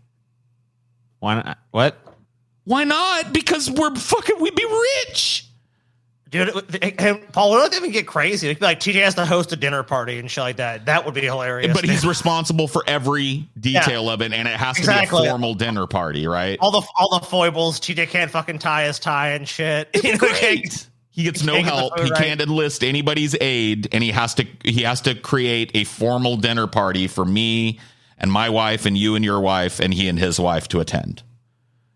Why not? What? Why not? Because we'd be rich. Dude, Paul, we don't even get crazy. It'd be like TJ has to host a dinner party and shit like that. That would be hilarious. But he's responsible for every detail of it, and it has to be a formal dinner party, right? All the foibles. TJ can't fucking tie his tie and shit. Great. He gets no help. He can't enlist anybody's aid, and he has to create a formal dinner party for me and my wife and you and your wife and he and his wife to attend.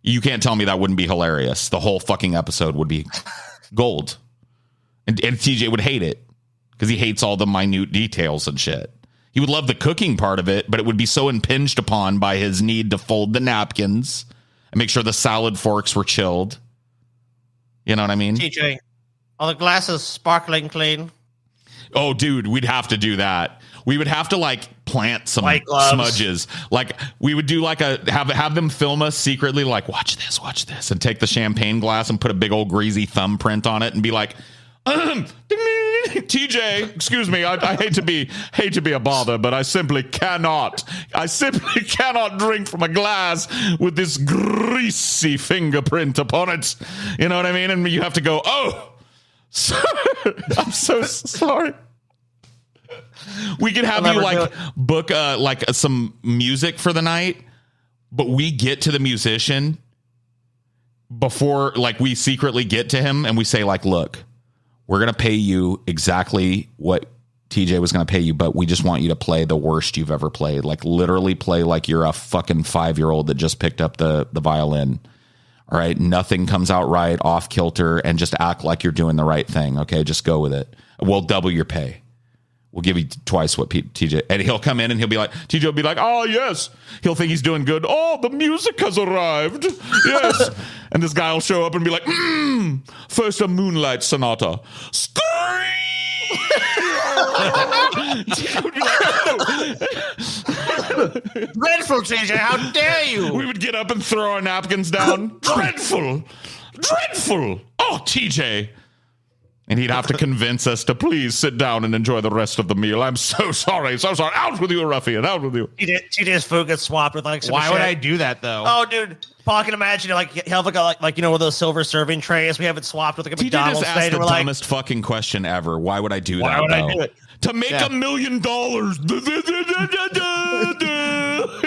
You can't tell me that wouldn't be hilarious. The whole fucking episode would be gold. And TJ would hate it because he hates all the minute details and shit. He would love the cooking part of it, but it would be so impinged upon by his need to fold the napkins and make sure the salad forks were chilled. You know what I mean? TJ, are the glasses sparkling clean? Oh, dude, we'd have to do that. We would have to plant some smudges. We would do have them film us secretly, watch this, and take the champagne glass and put a big old greasy thumbprint on it and be like, TJ, excuse me, I hate to be a bother, but I simply cannot drink from a glass with this greasy fingerprint upon it. You know what I mean? And you have to go, oh, I'm so sorry. We could have you book some music for the night, but we get to the musician before we secretly get to him and we say look, we're going to pay you exactly what TJ was going to pay you, but we just want you to play the worst you've ever played. Literally play like you're a fucking 5-year-old that just picked up the violin. All right. Nothing comes out right, off kilter, and just act like you're doing the right thing. Okay. Just go with it. We'll double your pay. We'll give you twice what TJ, and he'll come in and he'll be like, TJ will be like, oh yes. He'll think he's doing good. Oh, the music has arrived. Yes. And this guy will show up and be like, first a Moonlight Sonata. Scream! Dreadful, TJ. How dare you? We would get up and throw our napkins down. Dreadful. Oh, TJ. And he'd have to convince us to please sit down and enjoy the rest of the meal. I'm so sorry. Out with you, ruffian. Out with you. TJ's food gets swapped with like some Why shit. would I do that though? Oh, dude. Paul, I can imagine like you have like one of those silver serving trays. We have it swapped with like a TJ McDonald's just thing. asked the We're dumbest fucking question ever. Why would I do that? Why would I do it? To make $1 million.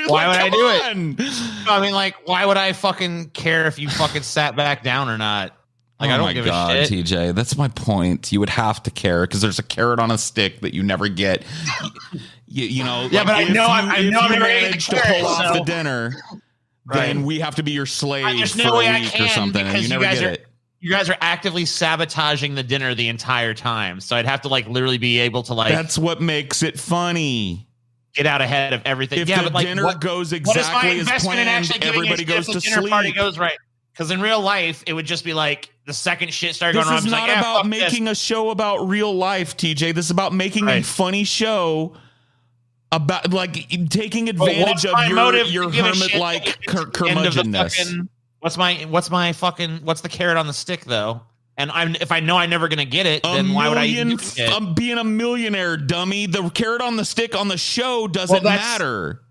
Why would I do it? I mean, like, why would I fucking care if you fucking sat back down or not? Like, I don't give a shit. TJ, that's my point. You would have to care because there's a carrot on a stick that you never get. You know, yeah, but I know if you I'm manage to pull off the dinner, then we have to be your slave There's for no way a I week can or something, and you never get it. You guys are actively sabotaging the dinner the entire time, so I'd have to like literally be able to like. That's what makes it funny. Get out ahead of everything. If yeah, the but like, dinner goes exactly as planned, everybody goes to dinner sleep. Party goes right. Because in real life, it would just be like the second shit started going wrong. This is not about making a show about real life, TJ. This is about making a funny show about like taking advantage of your hermit-like curmudgeonness. What's the carrot on the stick though? And if I know I'm never gonna get it, then why would I even do it? I'm being a millionaire, dummy. The carrot on the stick on the show doesn't matter.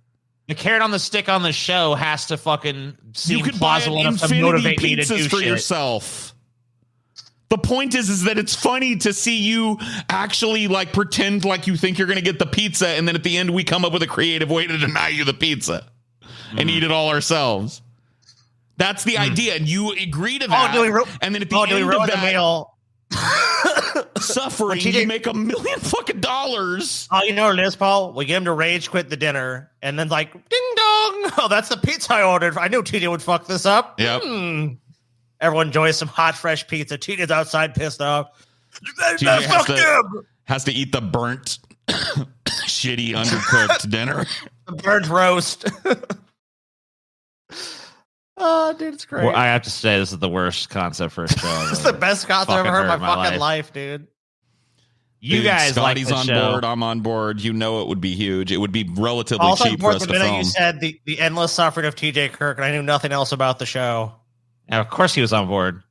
The carrot on the stick on the show has to fucking seem plausible enough to infinity motivate me to do for shit. yourself. The point is that it's funny to see you actually like pretend like you think you're going to get the pizza, and then at the end we come up with a creative way to deny you the pizza and eat it all ourselves. That's the idea, and you agree to that. And then at the end of that meal, suffering, you make $1 million fucking dollars. Oh, you know what it is, Paul? We get him to rage quit the dinner, and then like, ding dong! Oh, that's the pizza I ordered. I knew TJ would fuck this up. Yep. Everyone enjoys some hot, fresh pizza. TJ's outside pissed off. TJ has to eat the burnt, shitty, undercooked dinner. The burnt roast. Oh, dude, it's great. Well, I have to say, this is the worst concept for a show. It's the best concept I've ever heard in my fucking life, dude. You guys, Scotty's like on show. Board. I'm on board. You know it would be huge. It would be relatively Also cheap for us to the minute film. you said the endless suffering of TJ Kirk, and I knew nothing else about the show. And of course, he was on board.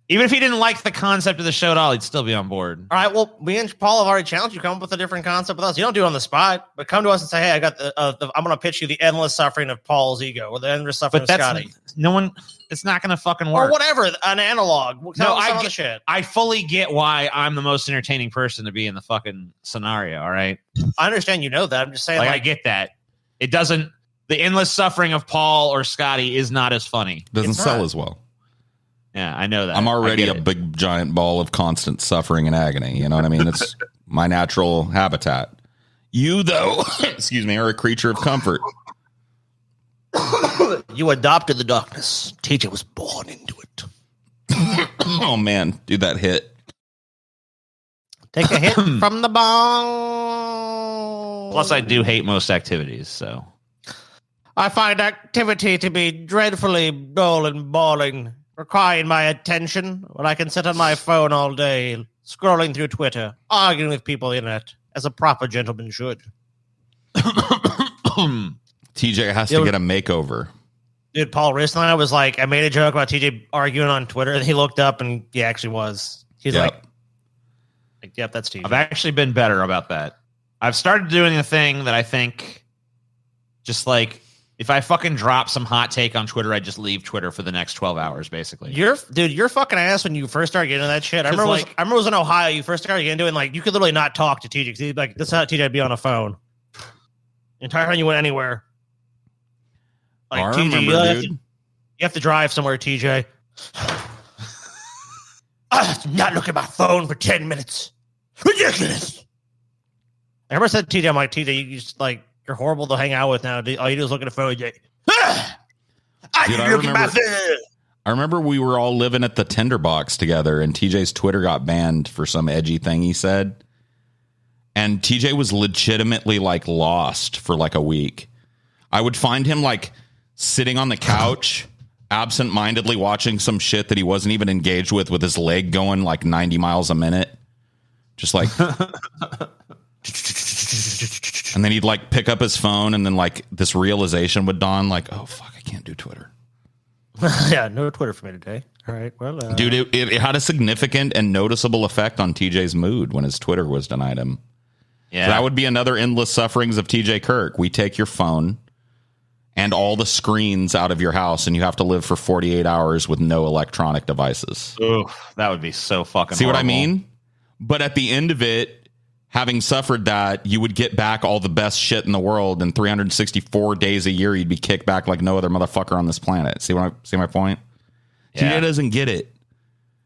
Even if he didn't like the concept of the show at all, he'd still be on board. All right, well, me and Paul have already challenged you. Come up with a different concept with us. You don't do it on the spot, but come to us and say, "Hey, I got I'm going to pitch you the endless suffering of Paul's ego, or the endless suffering of Scotty." No one. It's not going to fucking work. Or whatever, an analog. I fully get why I'm the most entertaining person to be in the fucking scenario. All right, I understand you know that. I'm just saying, I get that. It doesn't. The endless suffering of Paul or Scotty is not as funny. Doesn't sell as well. Yeah, I know that. I'm already a big giant ball of constant suffering and agony. You know what I mean? It's my natural habitat. You, though, excuse me, are a creature of comfort. You adopted the darkness. TJ was born into it. Oh, man. Dude, that hit. Take a hit from the bong. Plus, I do hate most activities, so. I find activity to be dreadfully dull and boring, requiring my attention when I can sit on my phone all day, scrolling through Twitter, arguing with people on the internet, as a proper gentleman should. TJ has to get a makeover. Dude, Paul, recently I was like, I made a joke about TJ arguing on Twitter, and he looked up, and he actually was. He's like, yep, that's TJ. I've actually been better about that. I've started doing a thing that I think just like, if I fucking drop some hot take on Twitter, I just leave Twitter for the next 12 hours, basically. You're fucking ass when you first started getting into that shit. I remember it was in Ohio. You first started getting into it, and like you could literally not talk to TJ. Cause like this is how TJ would be on a phone. The entire time you went anywhere. Like I TJ, remember, you have to drive somewhere, TJ. I'm not looking at my phone for 10 minutes. Ridiculous. I remember said TJ, I'm like, TJ, you just like, you're horrible to hang out with now. All you do is look at a phone. I remember we were all living at the Tinderbox together, and TJ's Twitter got banned for some edgy thing he said. And TJ was legitimately like lost for like a week. I would find him like sitting on the couch, absent-mindedly watching some shit that he wasn't even engaged with his leg going like 90 miles a minute. just like, and then he'd like pick up his phone, and then like this realization would dawn, like, oh fuck, I can't do Twitter. Yeah, no Twitter for me today. All right, well, dude, it had a significant and noticeable effect on TJ's mood when his Twitter was denied him. Yeah, so that would be another endless sufferings of TJ Kirk. We take your phone and all the screens out of your house, and you have to live for 48 hours with no electronic devices. Ooh, that would be so fucking See horrible. What I mean? But at the end of it, having suffered that, you would get back all the best shit in the world, and 364 days a year, you'd be kicked back like no other motherfucker on this planet. See my point? Yeah. TJ doesn't get it.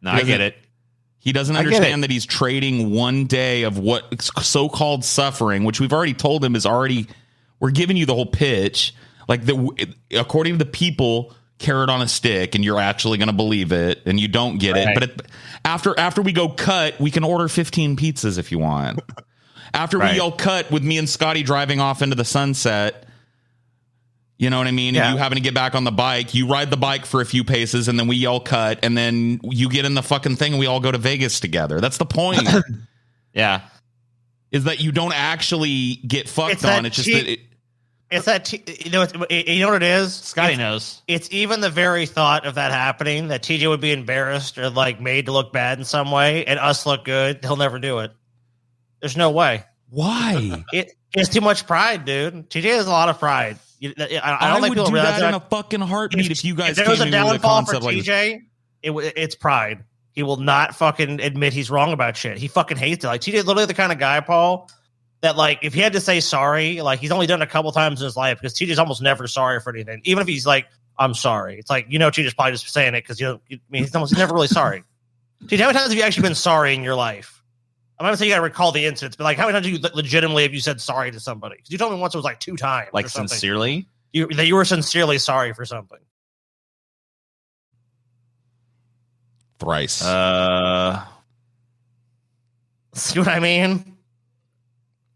No, I get it. He doesn't understand that he's trading one day of what so-called suffering, which we've already told him is already, we're giving you the whole pitch. Like, according to the people, carrot on a stick, and you're actually going to believe it, and you don't get it. But after we go cut, we can order 15 pizzas if you want. After we yell cut with me and Scotty driving off into the sunset, you know what I mean? Yeah. And you having to get back on the bike. You ride the bike for a few paces, and then we yell cut, and then you get in the fucking thing, and we all go to Vegas together. That's the point. Yeah. Is that you don't actually get fucked on. It's just that... It's that, you know what it is? Scotty knows. It's even the very thought of that happening, that TJ would be embarrassed or like made to look bad in some way, and us look good. He'll never do it. There's no way. Why? It's too much pride, dude. TJ has a lot of pride. I don't think people realize that in a fucking heartbeat if you guys if there was a downfall for like TJ, it's pride. He will not fucking admit he's wrong about shit. He fucking hates it. Like, TJ is literally the kind of guy, Paul, that like if he had to say sorry, like he's only done it a couple times in his life, because TJ's almost never sorry for anything. Even if he's like, I'm sorry, it's like, TJ's probably just saying it because he's never really sorry. TJ, how many times have you actually been sorry in your life? I'm not saying you got to recall the incidents, but like, how many times have you legitimately have you said sorry to somebody? Because you told me once it was like 2 times, like sincerely. That you were sincerely sorry for something. Thrice. See what I mean?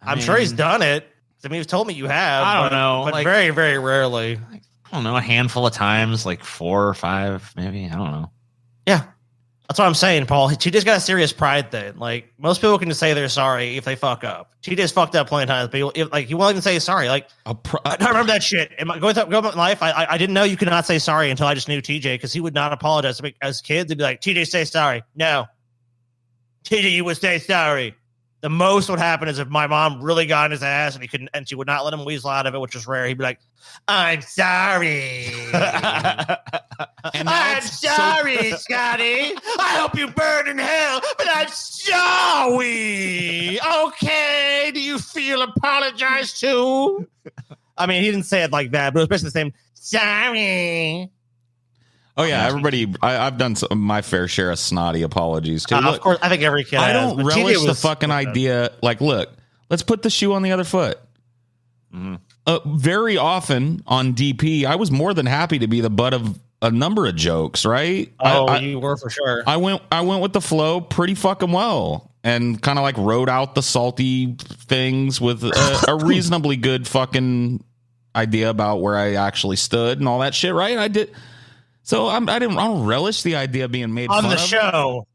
I'm sure he's done it. I mean, he's told me you have. I don't know, but like, very, very rarely. I don't know, a handful of times, like 4 or 5, maybe. I don't know. Yeah. That's what I'm saying, Paul. TJ's got a serious pride thing. Like, most people can just say they're sorry if they fuck up. TJ's fucked up plenty of times, but he won't even say sorry. Like, I remember that shit. Going through my life, I didn't know you could not say sorry until I just knew TJ, because he would not apologize. As kids, they'd be like, TJ, say sorry. No. TJ, you would say sorry. The most would happen is if my mom really got in his ass and she would not let him weasel out of it, which was rare. He'd be like, I'm sorry. I'm sorry, Scotty. I hope you burn in hell, but I'm sorry. Okay. Do you feel apologized to? I mean, he didn't say it like that, but it was basically the same. Sorry. Oh yeah, everybody. I've done my fair share of snotty apologies too. Of course, I think every kid. I don't relish the fucking idea. Like, look, let's put the shoe on the other foot. Mm-hmm. Very often on DP, I was more than happy to be the butt of a number of jokes. Right? Oh, you were for sure. I went with the flow pretty fucking well, and kind of like wrote out the salty things with a reasonably good fucking idea about where I actually stood and all that shit. Right? I did. So I don't relish the idea of being made on fun the of. show.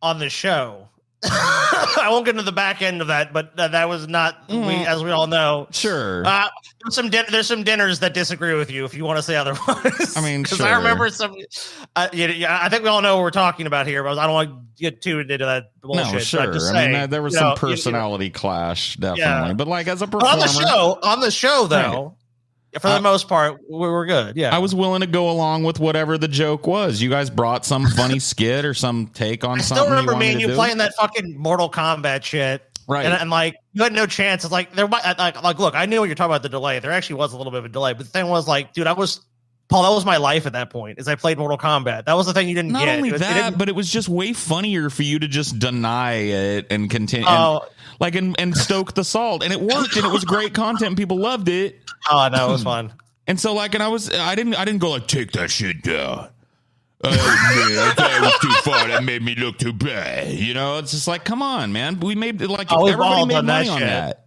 On the show, I won't get into the back end of that, but that was not as we all know. Sure, there's some dinners that disagree with you if you want to say otherwise. I mean, because sure. I remember some. I think we all know what we're talking about here, but I don't want to get too into that bullshit. No, sure. I mean, there was some personality clash, definitely. Yeah. But like as a performer, on the show though. Right. For the most part, we were good. Yeah, I was willing to go along with whatever the joke was. You guys brought some funny skit or some take on something. I still remember me and you playing that fucking Mortal Kombat shit, right? And like you had no chance. It's like there might like look, I knew what you're talking about the delay. There actually was a little bit of a delay, but the thing was like, dude, Paul, that was my life at that point. Is I played Mortal Kombat. That was the thing you didn't get. Not only that, but it was just way funnier for you to just deny it and continue. And stoke the salt, and it worked, and it was great content, and people loved it. Oh no, it was fun. And so, like, I didn't go like, take that shit down. I thought it was too far. That made me look too bad. You know, it's just like, come on, man. We made everybody made money on that.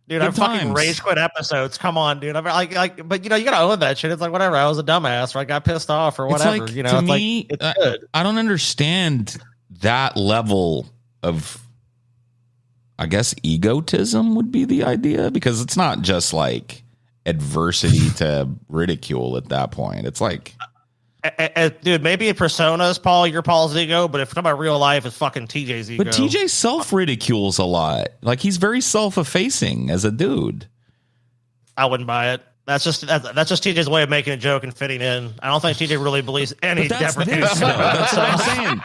Dude, I'm fucking rage quit episodes. Come on, dude. I'm like, but you gotta own that shit. It's like whatever. I was a dumbass, or I got pissed off, or whatever. It's like, to me, it's good. I don't understand that level of I guess egotism would be the idea, because it's not just like adversity to ridicule at that point. It's like, dude, maybe in personas, Paul, you're Paul's ego, but if we're talking about real life, it's fucking TJ's ego. but TJ self-ridicules a lot. Like, he's very self-effacing as a dude. I wouldn't buy it. That's just TJ's way of making a joke and fitting in. I don't think TJ really believes any deprecation. That's what I'm saying.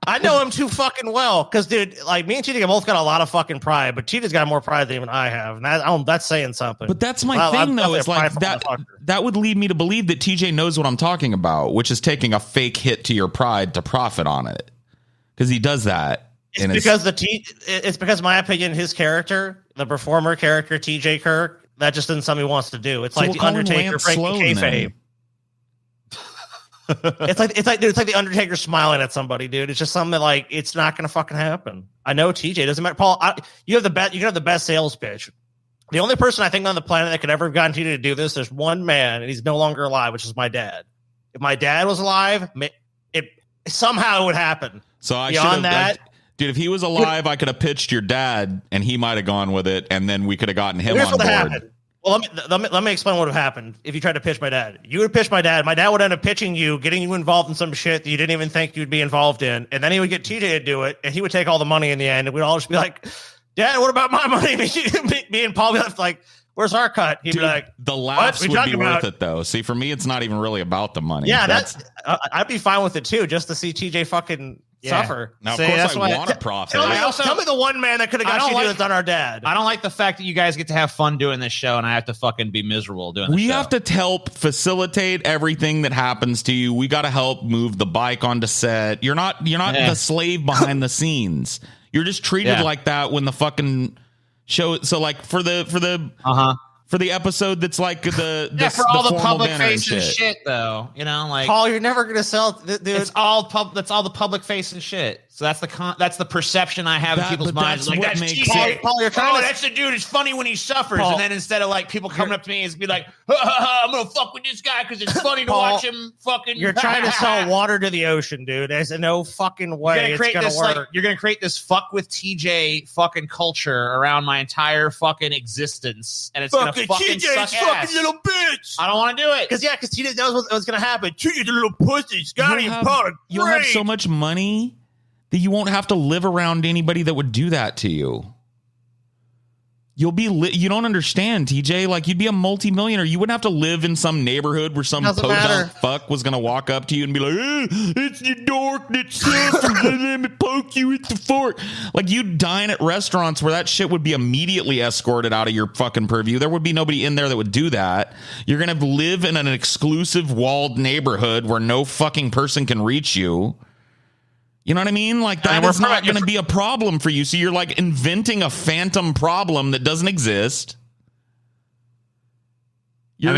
I know him too fucking well, because, dude, like, me and TJ both got a lot of fucking pride, but TJ's got more pride than even I have, and that's saying something. But that's my thing, though, is like that would lead me to believe that TJ knows what I'm talking about, which is taking a fake hit to your pride to profit on it, because he does that. It's because, in my opinion, his character, the performer character, TJ Kirk, that just isn't something he wants to do. It's like the Undertaker breaking kayfabe. It's like the Undertaker smiling at somebody, dude. It's just something that, like, it's not gonna fucking happen. I know TJ doesn't matter. Paul, you have the best sales pitch. The only person I think on the planet that could ever have gotten TJ to do this, there's one man, and he's no longer alive, which is my dad. If my dad was alive, it somehow would happen. So beyond that. Dude, if he was alive, I could have pitched your dad, and he might have gone with it, and then we could have gotten him on board. Happened. Well, let me explain what would have happened if you tried to pitch my dad. You would pitch my dad. My dad would end up pitching you, getting you involved in some shit that you didn't even think you'd be involved in, and then he would get TJ to do it, and he would take all the money in the end, and we'd all just be like, Dad, what about my money? Me and Paul would be like, where's our cut? He'd be like, the laughs would be worth it, though. See, for me, it's not even really about the money. Yeah, I'd be fine with it, too, just to see TJ fucking suffer. Now, of course, I want to profit. Tell me the one man that could have got you to do it on our dad. I don't like the fact that you guys get to have fun doing this show, and I have to fucking be miserable doing this show. We have to help facilitate everything that happens to you. We got to help move the bike onto set. You're not the slave behind the scenes. You're just treated like that when the fucking show. So, like, for the episode that's like for all the public facing shit, though, you know, like, Paul, you're never gonna sell, dude. That's all the public facing shit. So that's the perception I have in people's minds. Like, that's TJ. Paul, you're trying that's the dude. It's funny when he suffers, and then instead of like people coming up to me and be like, I'm gonna fuck with this guy because it's funny to watch him fucking. You're trying to sell water to the ocean, dude. There's no fucking way it's gonna work. Like, you're gonna create this fuck with TJ fucking culture around my entire fucking existence, and it's gonna fucking TJ's suck fucking ass. little bitch. I don't want to do it because TJ knows what's gonna happen. TJ's a little pussy. Scotty and Paul are great. You'll have so much money that you won't have to live around anybody that would do that to you. You'll be you don't understand, TJ. Like, you'd be a multimillionaire. You wouldn't have to live in some neighborhood where some podunk fuck was gonna walk up to you and be like, it's the dork that suffers. Let me poke you with the fork. Like, you'd dine at restaurants where that shit would be immediately escorted out of your fucking purview. There would be nobody in there that would do that. You're gonna live in an exclusive walled neighborhood where no fucking person can reach you. You know what I mean? Like, that is not going to be a problem for you. So you're like inventing a phantom problem that doesn't exist. You're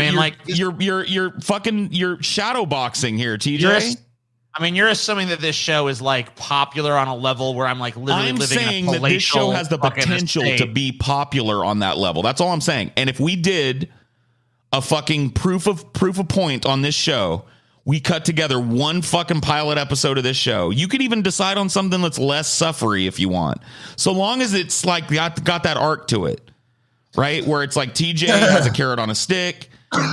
shadow boxing here, TJ. You're assuming that this show is like popular on a level where I'm like literally living saying in a that this show has the potential to be popular on that level. That's all I'm saying. And if we did a fucking proof of point on this show, we cut together one fucking pilot episode of this show. You could even decide on something that's less suffery if you want. So long as it's like got that arc to it, right? Where it's like TJ has a carrot on a stick.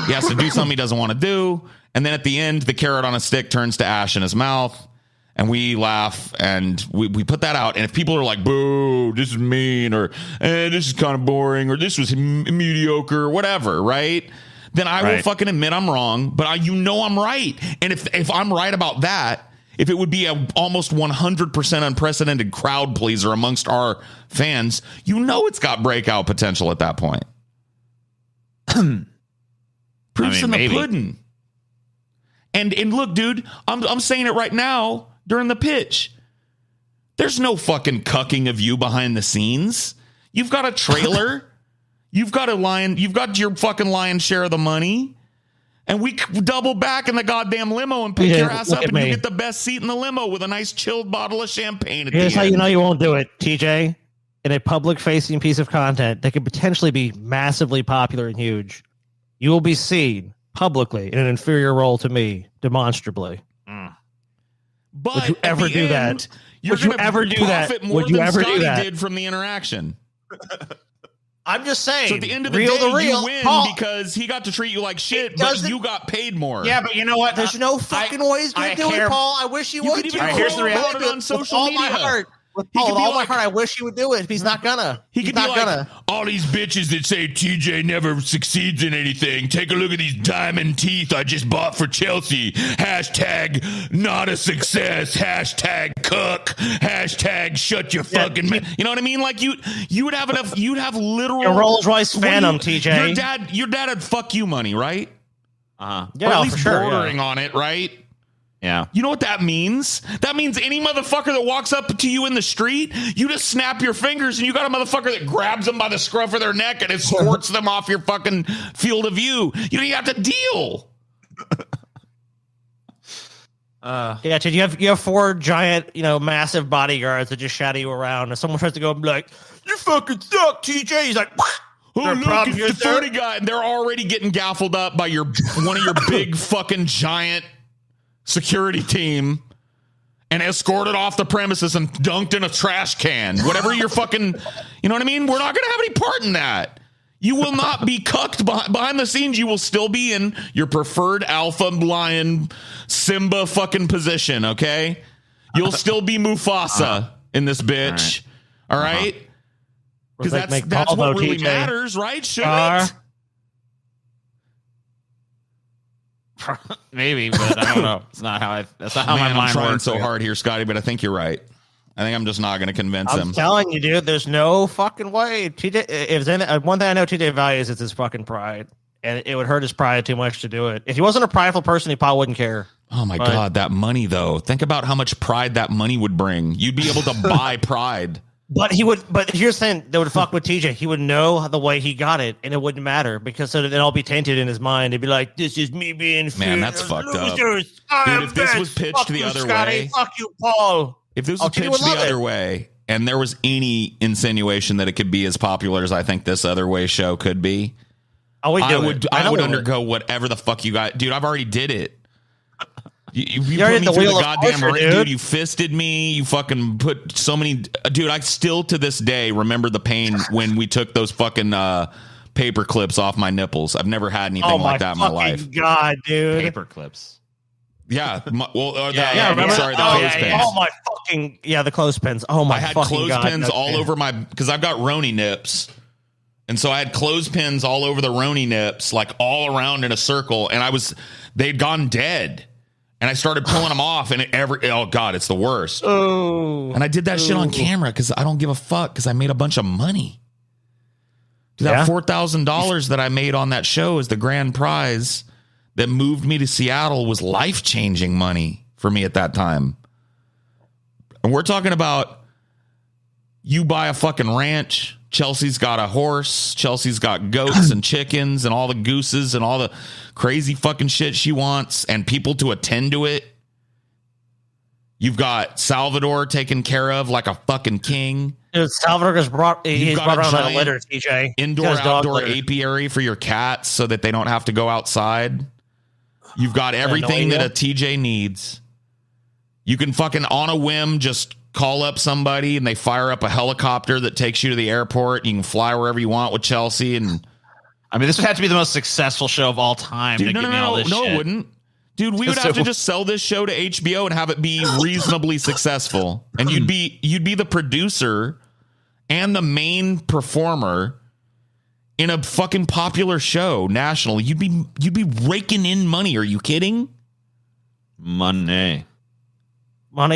He has to do something he doesn't want to do. And then at the end, the carrot on a stick turns to ash in his mouth. And we laugh and we put that out. And if people are like, boo, this is mean, or this is kind of boring, or this was mediocre, or whatever, right? Then I will fucking admit I'm wrong, but I'm right. And if I'm right about that, if it would be a almost 100% unprecedented crowd pleaser amongst our fans, it's got breakout potential at that point. Proof's in the pudding. And look, dude, I'm saying it right now during the pitch. There's no fucking cucking of you behind the scenes. You've got a trailer. You've got your fucking lion's share of the money, and we double back in the goddamn limo and pick your ass up, and you get the best seat in the limo with a nice chilled bottle of champagne at the end. Here's how you know you won't do it, TJ. In a public-facing piece of content that could potentially be massively popular and huge, you will be seen publicly in an inferior role to me, demonstrably. But would you ever do that? Would you ever do that? Would you ever do that? Did from the interaction. I'm just saying. So at the end of the real day, to real, you win Paul, because he got to treat you like shit, but you got paid more. Yeah, but you know what? There's no fucking way he's going to do it, Paul. I wish he would. Here's the reality on social media. My heart. With all my heart, I wish he would do it. He's not gonna. He's not gonna. All these bitches that say TJ never succeeds in anything. Take a look at these diamond teeth I just bought for Chelsea. Hashtag not a success. Hashtag cook. Hashtag shut your fucking mouth. You know what I mean? Like you would have enough. You'd have literal a Rolls Royce Phantom, TJ. Your dad had fuck you money, right? Yeah, or at least for sure, bordering on it, right? Yeah. You know what that means? That means any motherfucker that walks up to you in the street, you just snap your fingers and you got a motherfucker that grabs them by the scruff of their neck and escorts them off your fucking field of view. You don't even have to deal. Yeah, dude, you have 4 giant, massive bodyguards that just shadow you around. And someone tries to go and be like, "You fucking suck, TJ." He's like, "Oh, look, it's the 30 guy." And they're already getting gaffled up by one of your big fucking giant security team and escorted off the premises and dunked in a trash can. Whatever your fucking, you know what I mean? We're not going to have any part in that. You will not be cucked behind the scenes. You will still be in your preferred alpha lion Simba fucking position, okay? You'll still be Mufasa in this bitch. All right? Because that's what really matters, right? Shouldn't it? Maybe, but I don't know. It's not how that's not how my mind I'm trying works. So hard here, Scotty, but I think you're right. I think I'm just not going to convince him. I'm telling you, dude, there's no fucking way. TJ, if there's one thing I know TJ values is his fucking pride, and it would hurt his pride too much to do it. If he wasn't a prideful person, he probably wouldn't care. Oh my God, that money though. Think about how much pride that money would bring. You'd be able to buy pride. But he would. But here's the thing: that would fuck with TJ. He would know the way he got it, and it wouldn't matter because it'd all be tainted in his mind. He'd be like, "This is me being man, that's fucked up." Dude, if this was pitched the other way, fuck you, Paul. If this was pitched the other way, and there was any insinuation that it could be as popular as I think this other way show could be, I would undergo whatever the fuck you got, dude. I've already did it. You put me through the goddamn ring, dude. You fisted me. You fucking put so many, dude. I still to this day remember the pain when we took those fucking paper clips off my nipples. I've never had anything like that in my life. God, dude, paper clips. Yeah, remember? Sorry, the clothespins. Oh my fucking the clothespins. Oh my, I had fucking clothespins all over my because I've got Roni nips. And so I had clothespins all over the Roni nips, like all around in a circle, and they'd gone dead. And I started pulling them off, and oh God, it's the worst. Oh, and I did that shit on camera because I don't give a fuck because I made a bunch of money. Dude, that $4,000 that I made on that show as the grand prize that moved me to Seattle was life-changing money for me at that time. And we're talking about you buy a fucking ranch. Chelsea's got a horse. Chelsea's got goats and chickens and all the gooses and all the crazy fucking shit she wants and people to attend to it. You've got Salvador taken care of like a fucking king. Dude, Salvador has brought around a litter, TJ. Indoor-outdoor apiary for your cats so that they don't have to go outside. You've got everything that a TJ needs. You can fucking on a whim just call up somebody and they fire up a helicopter that takes you to the airport. You can fly wherever you want with Chelsea. And I mean, this would have to be the most successful show of all time. Dude, no, it wouldn't. Dude, we would have to just sell this show to HBO and have it be reasonably successful. And you'd be the producer and the main performer in a fucking popular show nationally. You'd be raking in money. Are you kidding? Money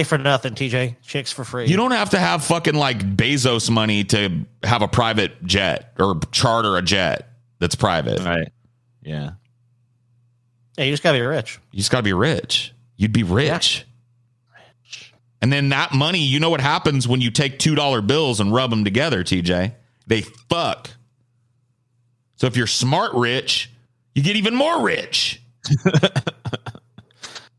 for nothing, TJ. Chicks for free. You don't have to have fucking like Bezos money to have a private jet or charter a jet that's private. Right. Yeah. Yeah, you just gotta be rich. You just gotta be rich. You'd be rich. Yeah. And then that money, you know what happens when you take $2 bills and rub them together, TJ? They fuck. So if you're smart rich, you get even more rich.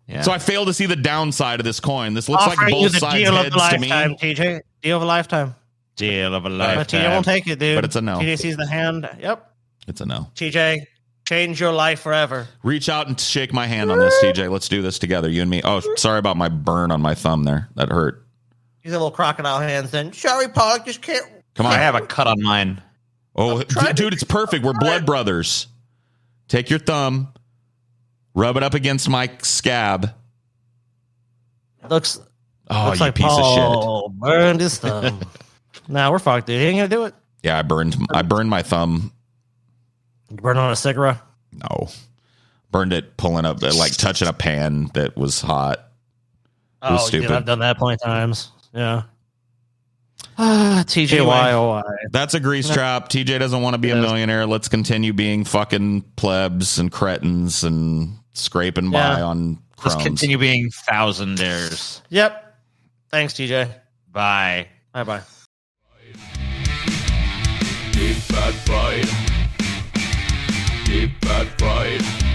Yeah. So I fail to see the downside of this coin. This looks like both sides heads to me. TJ. Deal of a lifetime. Deal of a lifetime. But TJ won't take it, dude. But it's a no. TJ sees the hand. Yep. It's a no. TJ, change your life forever. Reach out and shake my hand on this, TJ. Let's do this together, you and me. Oh, sorry about my burn on my thumb there. That hurt. He's got little crocodile hands. Then sorry, Paul, I just can't. Come on. I have a cut on mine. Oh, dude, it's perfect. We're blood brothers. Take your thumb, rub it up against my scab. Looks you like piece Paul of shit. burned his thumb. Nah, we're fucked, dude. He ain't gonna do it. Yeah, I burned my thumb. You burned on a cigarette. No, burned it pulling up, like touching a pan that was hot. It was stupid. Dude, I've done that plenty of times. Yeah. TJ, why? That's a grease trap. TJ doesn't want to be a millionaire. Let's continue being fucking plebs and cretins and scraping by on crumbs. Let's continue being thousandaires. Yep. Thanks, TJ. Bye. Bye. Deep bad fried. Deep bad fried.